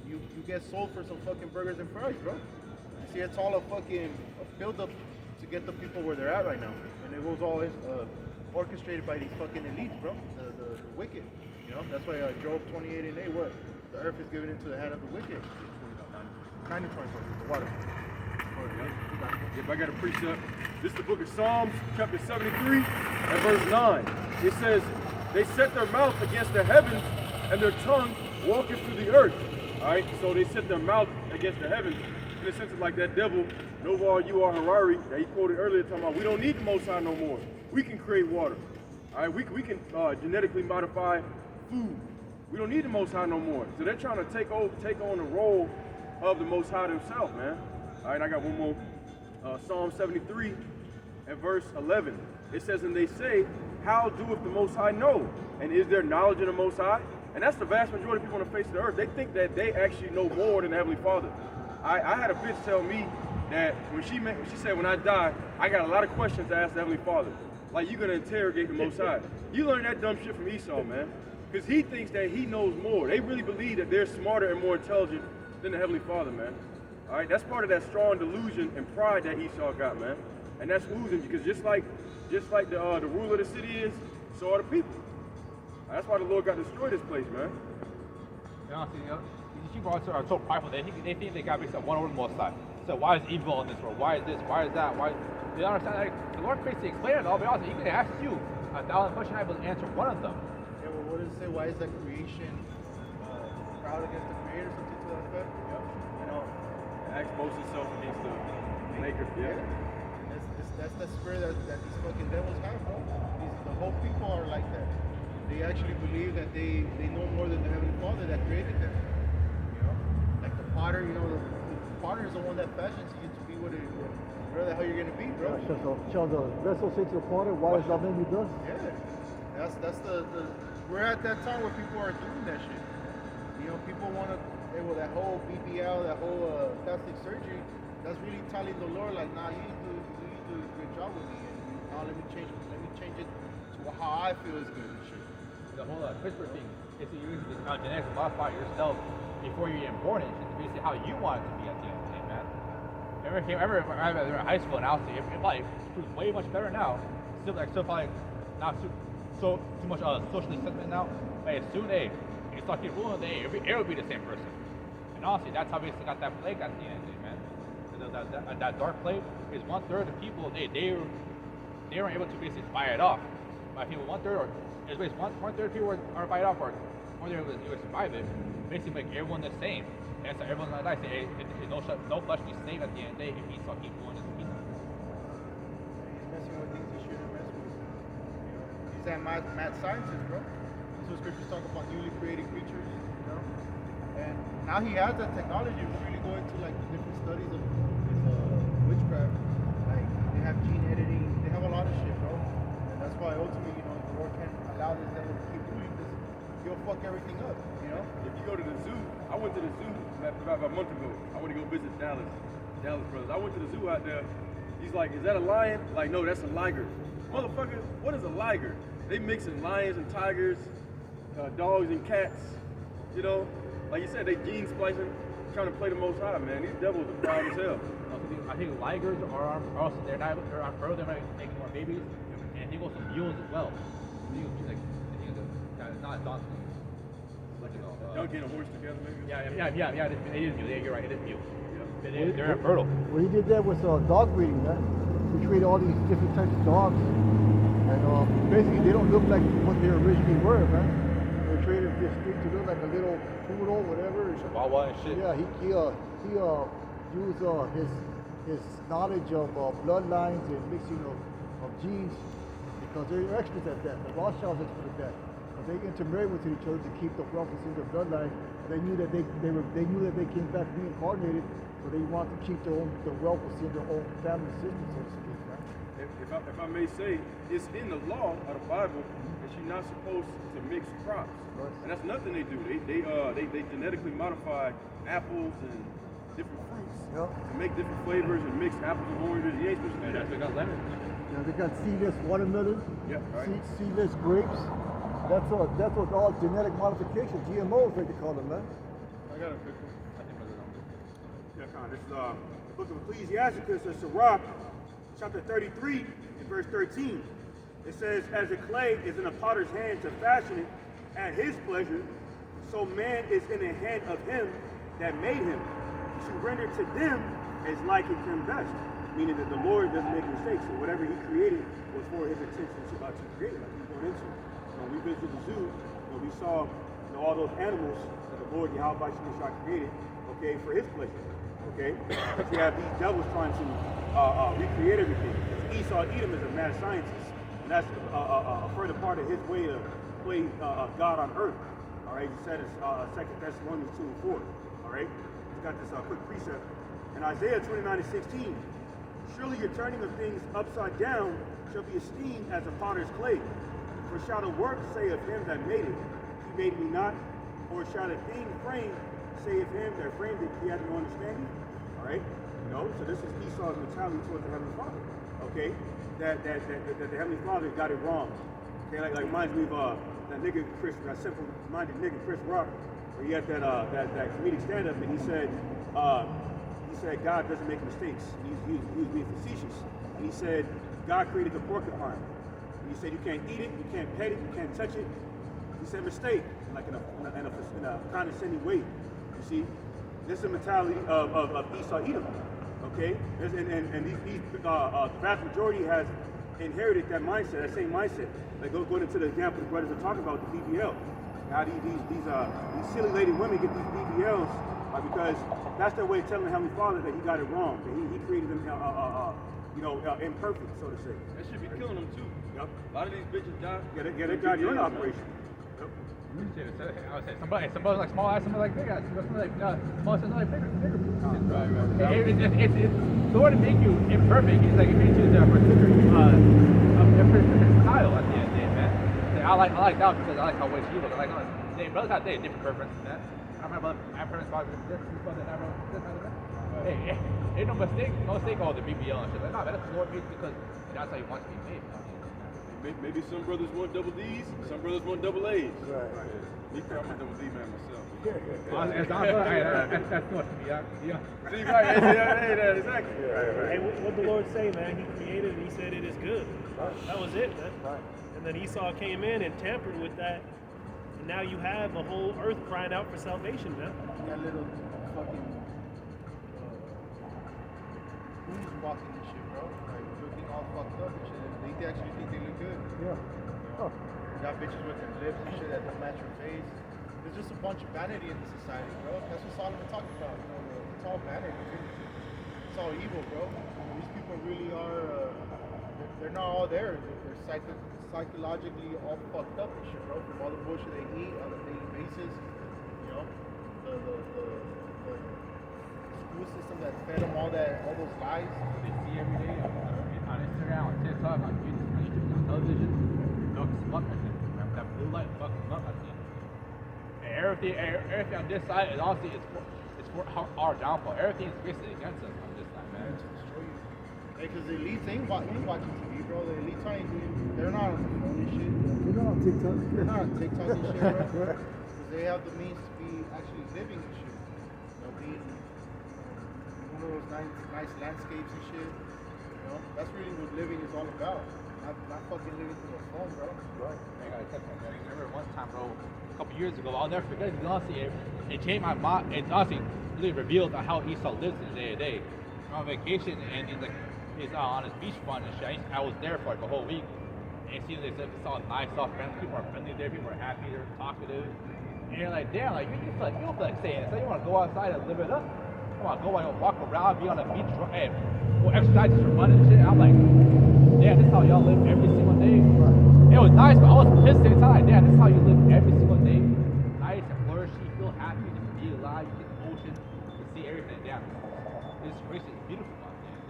you get sold for some fucking burgers and fries, bro. You see, it's all a build up to get the people where they're at right now. And it was all orchestrated by these fucking elites, bro. The wicked. That's why Job 28:8, what? The earth is given into the hand of the wicked. 90 the water. If I got a precept, this is the book of Psalms, chapter 73, and verse 9. It says, "They set their mouth against the heavens, and their tongue walketh through the earth." All right, so they set their mouth against the heavens. In the sense of like that devil, Novar U.R. Harari, that he quoted earlier, talking about we don't need the Most High no more. We can create water. All right, we can genetically modify food. We don't need the Most High no more. So they're trying to take on the role of the Most High himself, man. All right, I got one more. Psalm 73 and verse 11. It says, "And they say, how doeth the Most High know? And is there knowledge in the Most High?" And that's the vast majority of people on the face of the earth. They think that they actually know more than the Heavenly Father. I had a bitch tell me that when she said, when I die, I got a lot of questions to ask the Heavenly Father. Like, you're going to interrogate the Most High. You learn that dumb shit from Esau, man. Because he thinks that he knows more. They really believe that they're smarter and more intelligent than the Heavenly Father, man. All right, that's part of that strong delusion and pride that Esau got, man. And that's oozing, because just like the ruler of the city is, so are the people. That's why the Lord got to destroy this place, man. Honestly, people are so prideful. They think they got to be one over the Most High. So why is evil in this world? Why is this? Why is that? Why? They don't understand. Like, the Lord basically explained it all. But also, he could ask you 1,000 questions. I will answer one of them. Yeah, well, what does it say? Why is the creation proud against the creator? Something to that effect. Yep. You know, Acts boasts itself against the maker. Yeah. that's the spirit that these fucking devils have, bro. The whole people are like that. They actually believe that they know more than the Heavenly Father that created them. You know, like the potter. You know, the potter is the one that fashions you to be where the hell you're gonna be, bro. Shall the vessel say to the potter, why is that made me dust? Yeah, that's the we're at that time where people are doing that shit. You know, people want to, well, that whole BBL, that whole plastic surgery, that's really telling the Lord, like, nah, you do a good job with me, and now let me change it to how I feel is good and shit. The whole CRISPR thing is to use the genetics to modify yourself before you're even born, and shit, to basically how you want it to be at the end of the day, man. I remember in high school, and obviously, it probably proves way much better now. Still probably not too much socially sentiment now. But as soon as you start getting ruling the day, it would be the same person. And honestly, that's how we basically got that plague at the end of the day, man. That dark plague is 1/3 of people they weren't able to basically fight it off. But people 1/3 or it's basically 1/3 of people are fight it off or they're able to survive it. Basically make everyone the same. And so everyone's like say no flesh be saved at the end of the day if Esau keeps doing his pizza. He's messing with things he shouldn't mess with. You know, he's that mad scientist, bro. That's what scriptures talk about, newly created creatures. You know, and now he has that technology. We really go into like the different studies of witchcraft. Like they have gene editing. They have a lot of shit, bro. And that's why ultimately, you know, the Lord can't allow this devil to keep doing this. He'll fuck everything up. You know. If you go to the zoo, I went to the zoo about a month ago. I went to go visit Dallas brothers. I went to the zoo out there. He's like, is that a lion? Like, no, that's a liger. Motherfucker, what is a liger? They mixing lions and tigers, dogs and cats. You know, like you said, they gene splicing, trying to play the Most High, man. These devils are proud as hell. I think ligers are also they're on further they're making more babies, and I think also mules as well. Mules, like I think it's not a donkey. Donkey and a horse together, maybe? Yeah. It is mule. Yeah, you're right. It is mule. Yeah. They're infertile. What he did there was dog breeding, man. He created all these different types of dogs, and basically they don't look like what they originally were, man. They created this thing to look like a little poodle, whatever. Wawa and shit. Yeah, he used his knowledge of bloodlines and mixing of genes because they're experts at that. The Rothschilds are experts at that. They intermarried with each other to keep the wealth in their bloodline. They knew that they knew that they came back reincarnated, so they wanted to keep their wealth within their own family system, so to speak. Right? If I may say, it's in the law of the Bible that you're not supposed to mix crops, Right. and that's nothing they do. They genetically modify apples and different fruits to make different flavors and mix apples and oranges. You ain't supposed to do that. That's because lemon. Yeah, they got seedless watermelon, Yeah, right. seedless grapes. That's what all genetic modification, GMOs, like they call them, man. I got a quick one. Yeah, Con, this is the book of Ecclesiasticus, it's Sirach, chapter 33, and verse 13. It says, as the clay is in the potter's hand to fashion it at his pleasure, so man is in the hand of him that made him, to render to them as liketh him best. Meaning that the Lord doesn't make mistakes, so whatever he created was for his intentions to create, like he's going into. When we visited the zoo, we saw all those animals that the Lord Yahweh Shah created, okay, for his pleasure, okay? But you have these devils trying to recreate everything. Esau Edom is a mad scientist, and that's a further part of his way to play God on earth. All right, he said it's 2 Thessalonians 2 and 4. All right, he's got this quick precept. In Isaiah 29 and 16, surely your turning of things upside down shall be esteemed as a potter's clay. For shall the work say of him that made it, he made me not? Or shall the thing framed say of him that framed it, he had no understanding? All right, so this is Esau's mentality towards the Heavenly Father. Okay, that the Heavenly Father got it wrong. Okay, like reminds me of that simple-minded nigga Chris Rock, where he had that comedic stand-up, and he said God doesn't make mistakes. He was being facetious, and he said God created the porcupine. He said you can't eat it, you can't pet it, you can't touch it. He said mistake, like in a condescending way. You see, this is the mentality of Esau Edom. Okay, and these vast majority has inherited that mindset, that same mindset. Like going into the example the brothers are talking about, the BBL. How these silly lady women get these BBLs because that's their way of telling the Heavenly Father that He got it wrong, that He created them, imperfect, so to say. That should be killing them too. Yep. A lot of these bitches die. Yeah, they got your operation. Yep. I would say somebody like small ass, somebody like big ass, somebody like small ass, somebody like bigger. Right. It's the way to make you imperfect. It's like it makes you a particular style at the end of the day, man. I like that because I like how way she looks. I like how brothers have different preferences, man. I preference probably this brother, that brother. Hey, ain't no mistake. Oh, the BBL and shit. Like, nah, man, that's the Lord made because that's how He wants to be made. Maybe some brothers want double D's, some brothers want double A's. Right. Me, I'm a double D man myself. That's too much to me, yeah. See, right, hey, exactly. Hey, what the Lord say, man? He created and He said it is good. That was it, man. Right. And then Esau came in and tampered with that. And now you have the whole earth crying out for salvation, man. That little fucking who's walking and shit, bro? Like looking all fucked up and shit. They actually think they look good. Yeah. Oh. You got bitches with their lips and shit that don't match your face. There's just a bunch of vanity in the society, bro. That's what Solomon talked about. You know, it's all vanity. It's all evil, bro. These people really are. They're not all there. They're psychologically all fucked up and shit, bro. From all the bullshit they eat on a daily basis. You know, the school system that fed them all those lies. They see every day on Instagram, on TikTok, on YouTube, on television. Fucking luck, I think. That blue light, fucking luck, I think. And everything on this side is honestly it's for our downfall. Everything is basically against us on this side, man. To destroy you. Hey, cause the elites ain't watching TV, bro. The elites they're not on the phone and shit. You're not on TikTok. They're not on TikTok and shit, bro. Cause they have the means to be actually living and shit. You know, being one of those nice landscapes and shit. You know, that's really what living is all about. Not fucking living through a phone, bro. Right. I gotta tell you, I remember one time, bro, a couple years ago, I'll never forget it, honestly, it changed my mind. It honestly really revealed how Esau lives in day to day. I'm on vacation and he's on his beachfront and shit. I was there for like a whole week. And see, it's all nice, all friendly. People are friendly there. People are happy. They're talkative. And you're like, damn, like you don't feel like saying it. So you want to go outside and live it up. You want to go and walk around, be on the beach, and go exercise just for fun and shit. I'm like, damn, this is how y'all live every single day. It was nice, but I was pissed at the time. Like, damn, this is how you live every single day. Nice and flourishing. You feel happy. You can be alive. You get the ocean. You can see everything. Damn, this place is beautiful.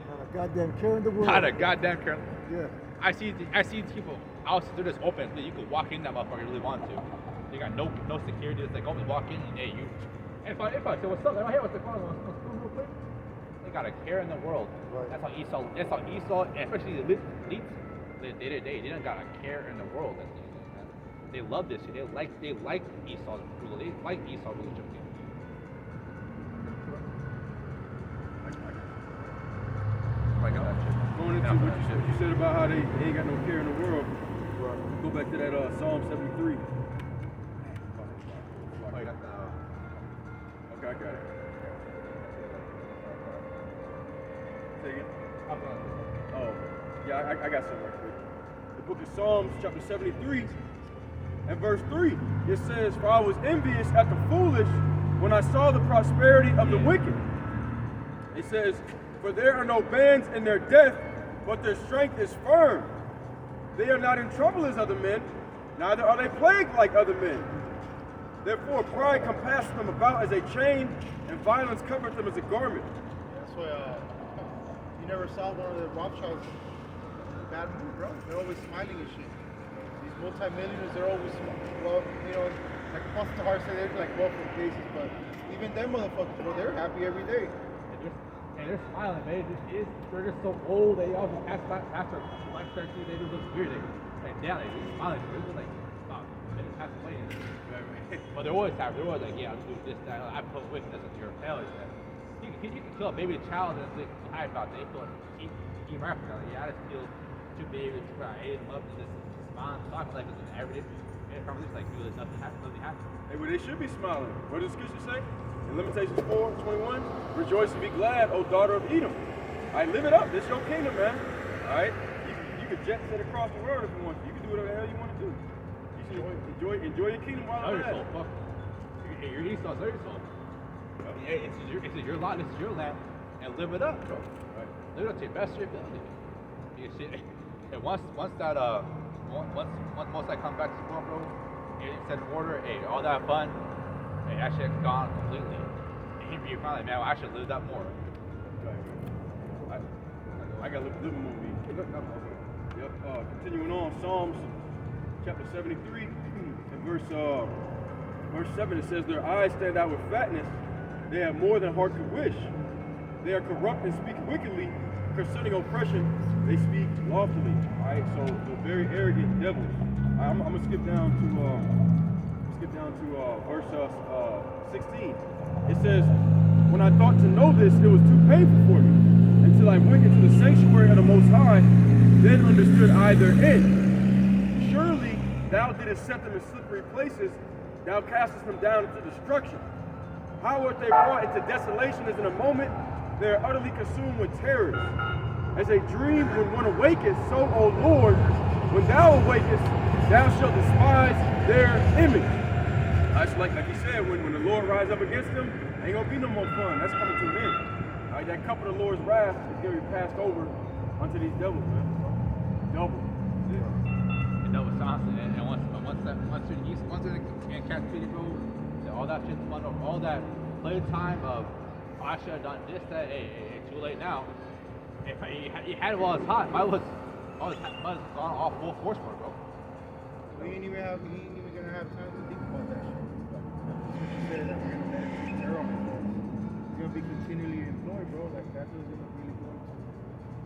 Not a goddamn care in the world. Not a goddamn care. Yeah. I see people out there just open. You could walk in that motherfucker if you really want to. They got no security. It's like, always walk in and hey, you. And if I say what's up, hey, what's the call? What's going real quick? They got a care in the world. Right. That's how Esau, especially the elites, they don't got a care in the world. That's the thing, man. They love this shit. They like Esau's rule. They like Esau's religion. Going into what you said about how they ain't got no care in the world. Go back to that Psalm 73. Okay, I got it. Say again? Oh, yeah, I got something right quick. The book of Psalms, chapter 73, and verse 3, it says, "For I was envious at the foolish when I saw the prosperity of the wicked." It says, "For there are no bands in their death, but their strength is firm. They are not in trouble as other men, neither are they plagued like other men. Therefore pride compasses them about as a chain, and violence covers them as a garment." That's why you never saw one of the Rothschilds in a bad mood, bro. They're always smiling and shit. These multi-millionaires, they're always, well, you know, like Pastor Hart said, they're like welcome cases, but even them motherfuckers, bro, they're happy every day. And they're smiling, man. They're just so old. They all just after life starts, they just look weird. Like damn, they just smiling. They're just like, wow, they just passed away. But they're always happy. They're always like, yeah, I'm doing this, that. I put wickedness into your failures. You can kill a baby child and think high about that. They feel eat right from that. Yeah, I just feel two babies, I ate them up and just smiling, talking like it's an everyday conversation. Like, dude, nothing happened. Hey, well, they should be smiling. What does the scripture say? In Limitations 4:21, rejoice and be glad, O daughter of Edom. All right, live it up. This is your kingdom, man. All right, you can jet set across the world if you want. You can do whatever the hell you want to do. You should enjoy your kingdom while Sell it's your soul, fuck. You're Esau, sell your soul. Yeah, it's your lot, this is your land, and live it up, bro. Right. Live it up to your best of your ability. You see, and once most I come back to school, bro, and it's in order, hey, all that fun, hey, that shit's gone completely. And you finally, man, I should live that more. Right. I got a little more meat. Yep. Continuing on, Psalms chapter 73 and verse 7, it says, their eyes stand out with fatness. They have more than heart could wish. They are corrupt and speak wickedly. Concerning oppression, they speak loftily. All right, so the very arrogant devils. I'm gonna skip down to verse 16. It says, when I thought to know this, it was too painful for me, until I went into the sanctuary of the Most High, then understood I their end. Surely thou didst set them in slippery places, thou castest them down into destruction. How art they brought into desolation as in a moment they are utterly consumed with terrors. As a dream when one awaketh, so, O Lord, when thou awakest, thou shalt despise their image. That's like he said, when the Lord rise up against them, ain't gonna be no more fun. That's coming to an end. All right, that cup of the Lord's wrath is gonna be passed over unto these devils, man. Double. And that was awesome. And once they're in captivity, bro, all that shit's fun over. All that playtime of, I should have done this, that, hey, too late now. If you had it while it's hot, mine was gone all full force for it, bro. We ain't even gonna have time to think about that shit. You said that we're gonna meditate terror on it. It's gonna be continually employed, bro. Like that is gonna really go into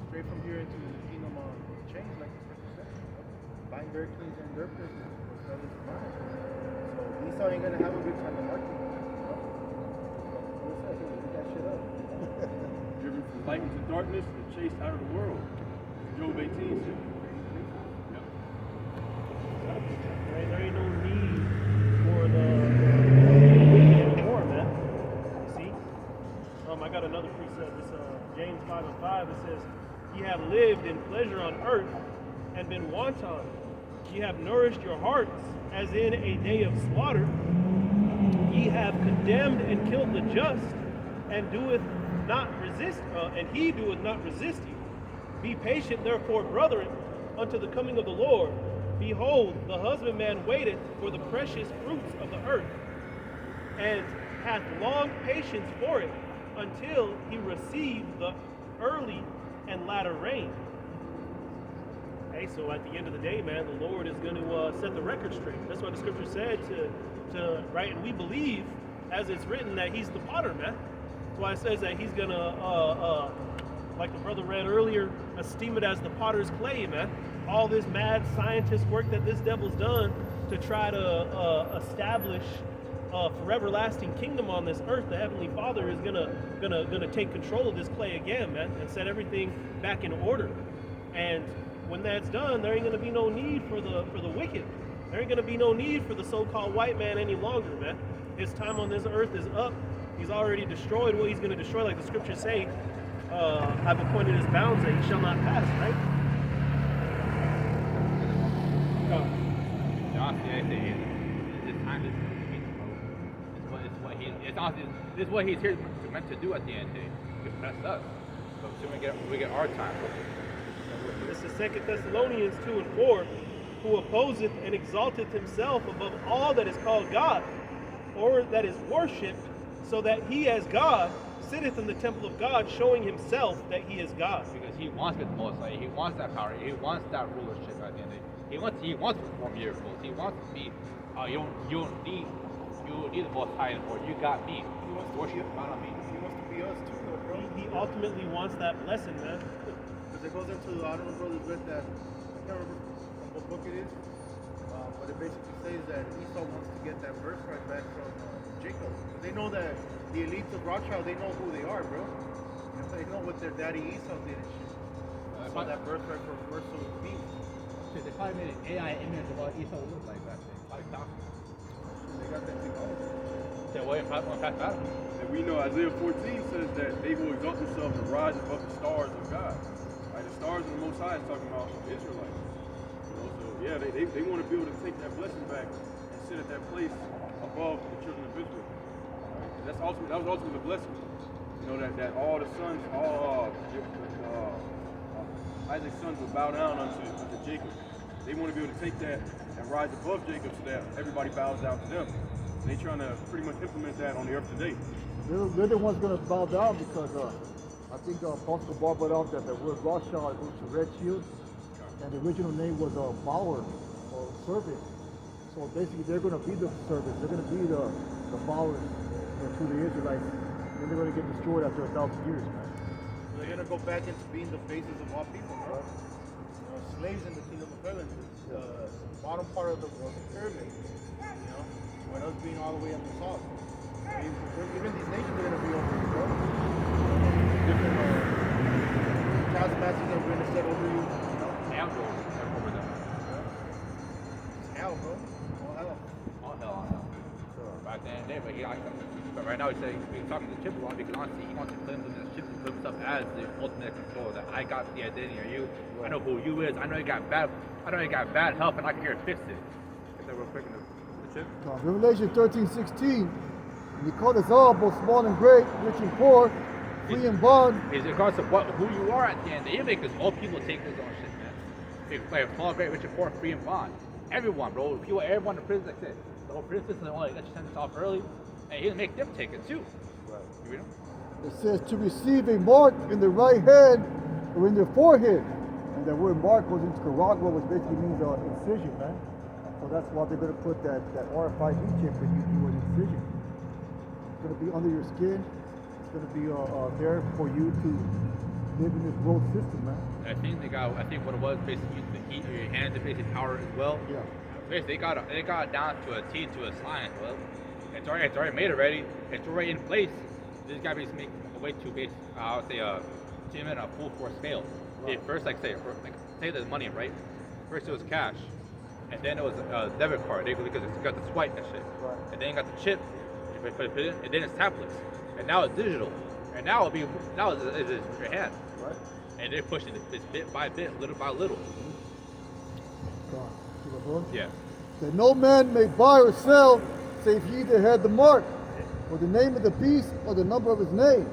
straight from here into the kingdom on change, like the scripture says. Buying their kings and their prisoners, so it's fine. So Esau ain't gonna have a good time in our kingdom. What's that? Look that shit up. Driven from light into darkness and chased out of the world. Job 18 said. Yep. There ain't no need for the wicked anymore, man. You see? I got another precept. It's James 5:5. It says, ye have lived in pleasure on earth and been wanton. Ye have nourished your hearts as in a day of slaughter. Ye have condemned and killed the just, and doeth not resist, and he doeth not resist you. Be patient, therefore, brethren, unto the coming of the Lord. Behold, the husbandman waiteth for the precious fruits of the earth, and hath long patience for it, until he receive the early and latter rain. Hey, so at the end of the day, man, the Lord is going to set the record straight. That's what the scripture said to right, and we believe, as it's written, that he's the potter, man. That's why it says that he's going to, like the brother read earlier, esteem it as the potter's clay, man. All this mad scientist work that this devil's done to try to establish a forever lasting kingdom on this earth, the Heavenly Father is gonna take control of this clay again, man, and set everything back in order. And when that's done, there ain't gonna be no need for the wicked. There ain't gonna be no need for the so-called white man any longer, man. His time on this earth is up. He's already destroyed what he's gonna destroy, like the scriptures say. I've appointed his bounds that he shall not pass, right? This is what he's here meant to do at the end of the day. To mess us. So soon we get our time. This is 2 Thessalonians 2:4, who opposeth and exalteth himself above all that is called God, or that is worshipped, so that he as God sitteth in the temple of God, showing himself that he is God. Because he wants to be the most high. He wants that power. He wants that rulership at the end of the day. He wants to perform miracles. He wants to be. You don't need the most high anymore. You got me. He wants to Worship be, God on me. he wants to be us too, though, bro. He ultimately wants that blessing, man. Because it goes into, I don't know, brothers read that, I can't remember from what book it is, but it basically says that Esau wants to get that birthright back from Jacob. But they know that the elites of Rothschild, they know who they are, bro. They know what their daddy Esau did and shit. So that birthright for universal means. Shit, they probably made an AI image of what Esau would look like back then. Probably thousands. They got that technology. So what, in past battle? And we know Isaiah 14 says that they will exalt themselves and rise above the stars of God. Right? The stars of the Most High is talking about Israelites. You know, so yeah, they want to be able to take that blessing back and sit at that place above the children of Israel. Right? That was ultimately the blessing. You know, that all the sons, Isaac's sons would bow down unto Jacob. They want to be able to take that and rise above Jacob so that everybody bows down to them. And they're trying to pretty much implement that on the earth today. They're the ones going to bow down because I think Apostle Bar brought out that the word Rothschild is a red shield, and the original name was Bower or servant. So basically, they're going to be the servants. They're going to be the Bowers to the Israelites. And they're going to get destroyed after 1,000 years, man. They're going to go back into being the faces of all people, bro. You know, slaves in the kingdom of heaven, the bottom part of the pyramid, you know, with us being all the way at the top. Even these nations are going to be over you, bro. Different taskmasters that we're going to set over you. You know? Hell over them. It's hell, bro. All hell. All hell on hell. Back then, but right now he's talking to Chip a lot because honestly he wants to claim himself as the ultimate control. That I got the identity of you. I know who you is. I know you got bad health, and I can here fix it. Get that real quick in the Chip. Revelation 13:16. He called us all, both small and great, rich and poor, free and bond. It's regardless of who you are at the end. They make us all people take this own shit, man. Big player, small, great, rich and poor, free and bond. Everyone, bro. People, everyone in prison, like I said, the whole prison system, they only let you send this off early, and he'll make them take it too. Right. You read them? It says to receive a mark in the right hand or in the forehead. And the word mark goes into Caragua, which basically means incision, man. So that's why they're going to put that RFID chip when you do an incision. It's going to be under your skin. It's going to be there for you to live in this world system, man. I think what it was, basically the heat of your hands and basically power as well. Yeah. Basically, they got it down to a T, to a science. Well, it's already made already. It's already in place. This guy basically make a way to base, I would say, team in a full force scale. Right. First, say there's money, right? First it was cash, and then it was a debit card because it's got the swipe and shit. Right. And then you got the chip, you put it in, and then it's tablets, and now it's digital, and now it's your hand. Right. And they're pushing this bit by bit, little by little. Yeah. That no man may buy or sell, save he that had the mark, or the name of the beast, or the number of his name.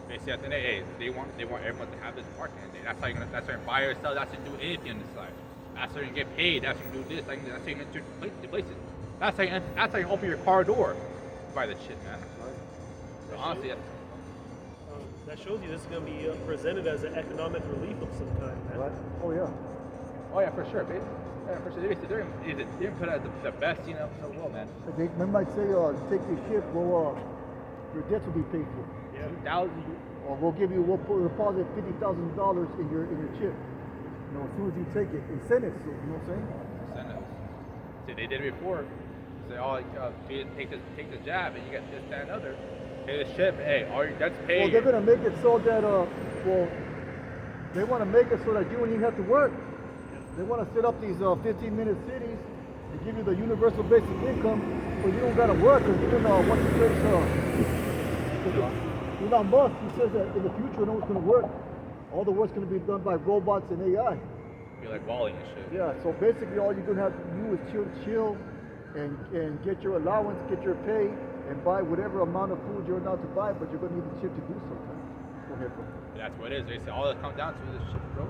Basically, at the end of the day, they want everyone to have this mark in it. That's how you're gonna buy or sell. That's how you do anything in this life. That's how you get paid. That's how you do this. That's how you enter places. That's how you open your car door. Buy the shit, man. Right. So honestly, that shows you this is going to be presented as an economic relief of some kind, man. Right. Oh yeah. Oh yeah, for sure, babe. Yeah, for sure. They're gonna put it as the best, in the world, man. They might say, take your ship, well, your debts will be paid for. Yeah. 2,000. Or we'll deposit $50,000 in your chip. You know, as soon as you take it, incentives. You know what I'm saying? Incentives. See, they did it before. Say, take the jab, and you get this, that, and other. Pay the ship. Hey, all your debts paid. Well, they're gonna make it so that they want to make it so that you don't even have to work. They want to set up these 15-minute cities and give you the universal basic income, so you don't gotta work. Because even what's the place? Elon Musk, he says that in the future, no one's gonna work. All the work's gonna be done by robots and AI. Be like Wally and shit. Yeah. So basically, all you're gonna have to do is chill, and get your allowance, get your pay, and buy whatever amount of food you're allowed to buy. But you're gonna need the chip to do so. Go ahead, bro. That's what it is. They say all that comes down to is this shit, bro.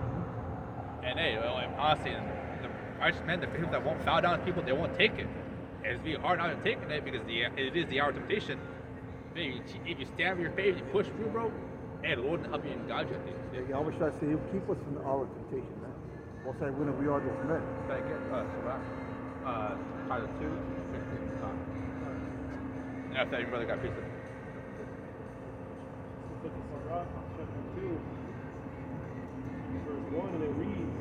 And hey, honestly, the righteous men, the people that won't bow down to people, they won't take it. It's be hard not to taking it because it is the hour of temptation. If you stand with your faith, you push through, bro, hey, the Lord will help you and guide you. Yeah, I wish I'd say He'll keep us from the hour of temptation, man. Most I when we are those men. Try to get Title 2, 15 time. And after that, you really got pizza. Book of Sirach, chapter 2, verse 1, and it reads,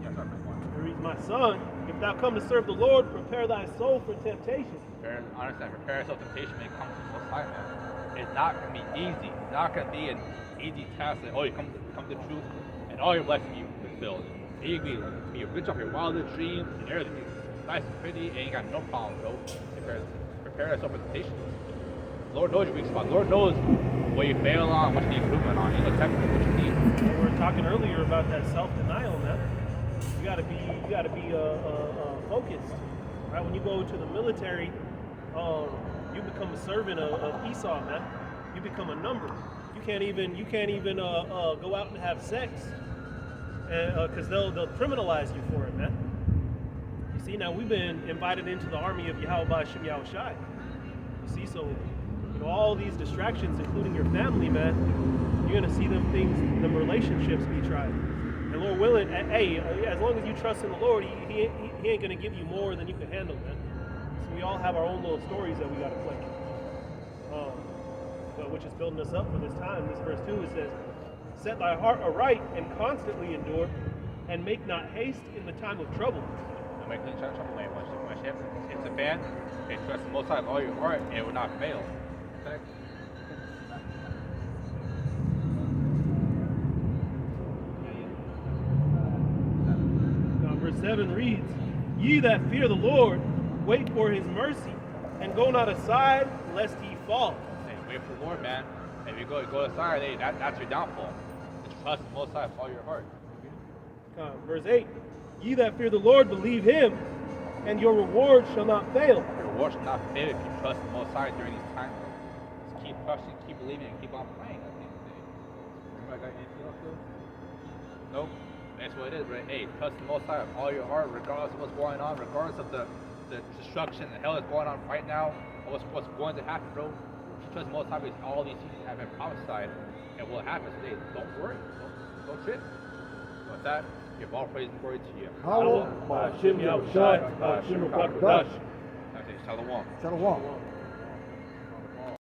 Yeah, sorry, it reads, my son, if thou come to serve the Lord, prepare thy soul for temptation. Honestly, prepare yourself for temptation when it comes to the Most High, man. It's not going to be easy. It's not going to be an easy task that, you come to the truth, and all your blessings you fulfilled. You can be rich off your wildest dreams and everything. Nice and pretty, and you got no problem, bro. Prepare yourself for temptation. Lord knows your weak spots. Lord knows what you fail on, what you need improvement on. He knows exactly what you need. We were talking earlier about that self-denial, man. You gotta be focused, right? When you go to the military, you become a servant of Esau, man. You become a number. You can't even go out and have sex, because they'll criminalize you for it, man. You see, now we've been invited into the army of Yahweh Shem Yahushai. You see, so all these distractions, including your family, man, you're gonna see them relationships be tried. And Lord willing, hey, as long as you trust in the Lord, he ain't gonna give you more than you can handle, man. So we all have our own little stories that we gotta play. But which is building us up for this time. This verse 2, it says, set thy heart aright and constantly endure, and make not haste in the time of trouble. Don't make any trouble, man. When shit hits the fan, and trust the Most High with all your heart, and it will not fail. Okay? Now, verse 7 reads, ye that fear the Lord, wait for his mercy, and go not aside, lest he fall. Hey, wait for the Lord, man. If you go aside, hey, that's your downfall. Just trust the Most High with all your heart. Verse 8, ye that fear the Lord, believe him, and your reward shall not fail. Your reward shall not fail if you trust the Most High during these times. Just keep trusting, keep believing, and keep on praying at the end of the day. Anybody got anything else, though? Nope. That's what it is, right? Hey, trust the Most High with all your heart, regardless of what's going on, regardless of the destruction, the hell that's going on right now, or what's going to happen, bro. Just trust the Most High because all these things have been prophesied and will happen today. Don't worry. Don't trip. With that, give all praise and glory to you. Hallelujah. Shem Yahushai, Shem Yahushai. Shalom. Shalom.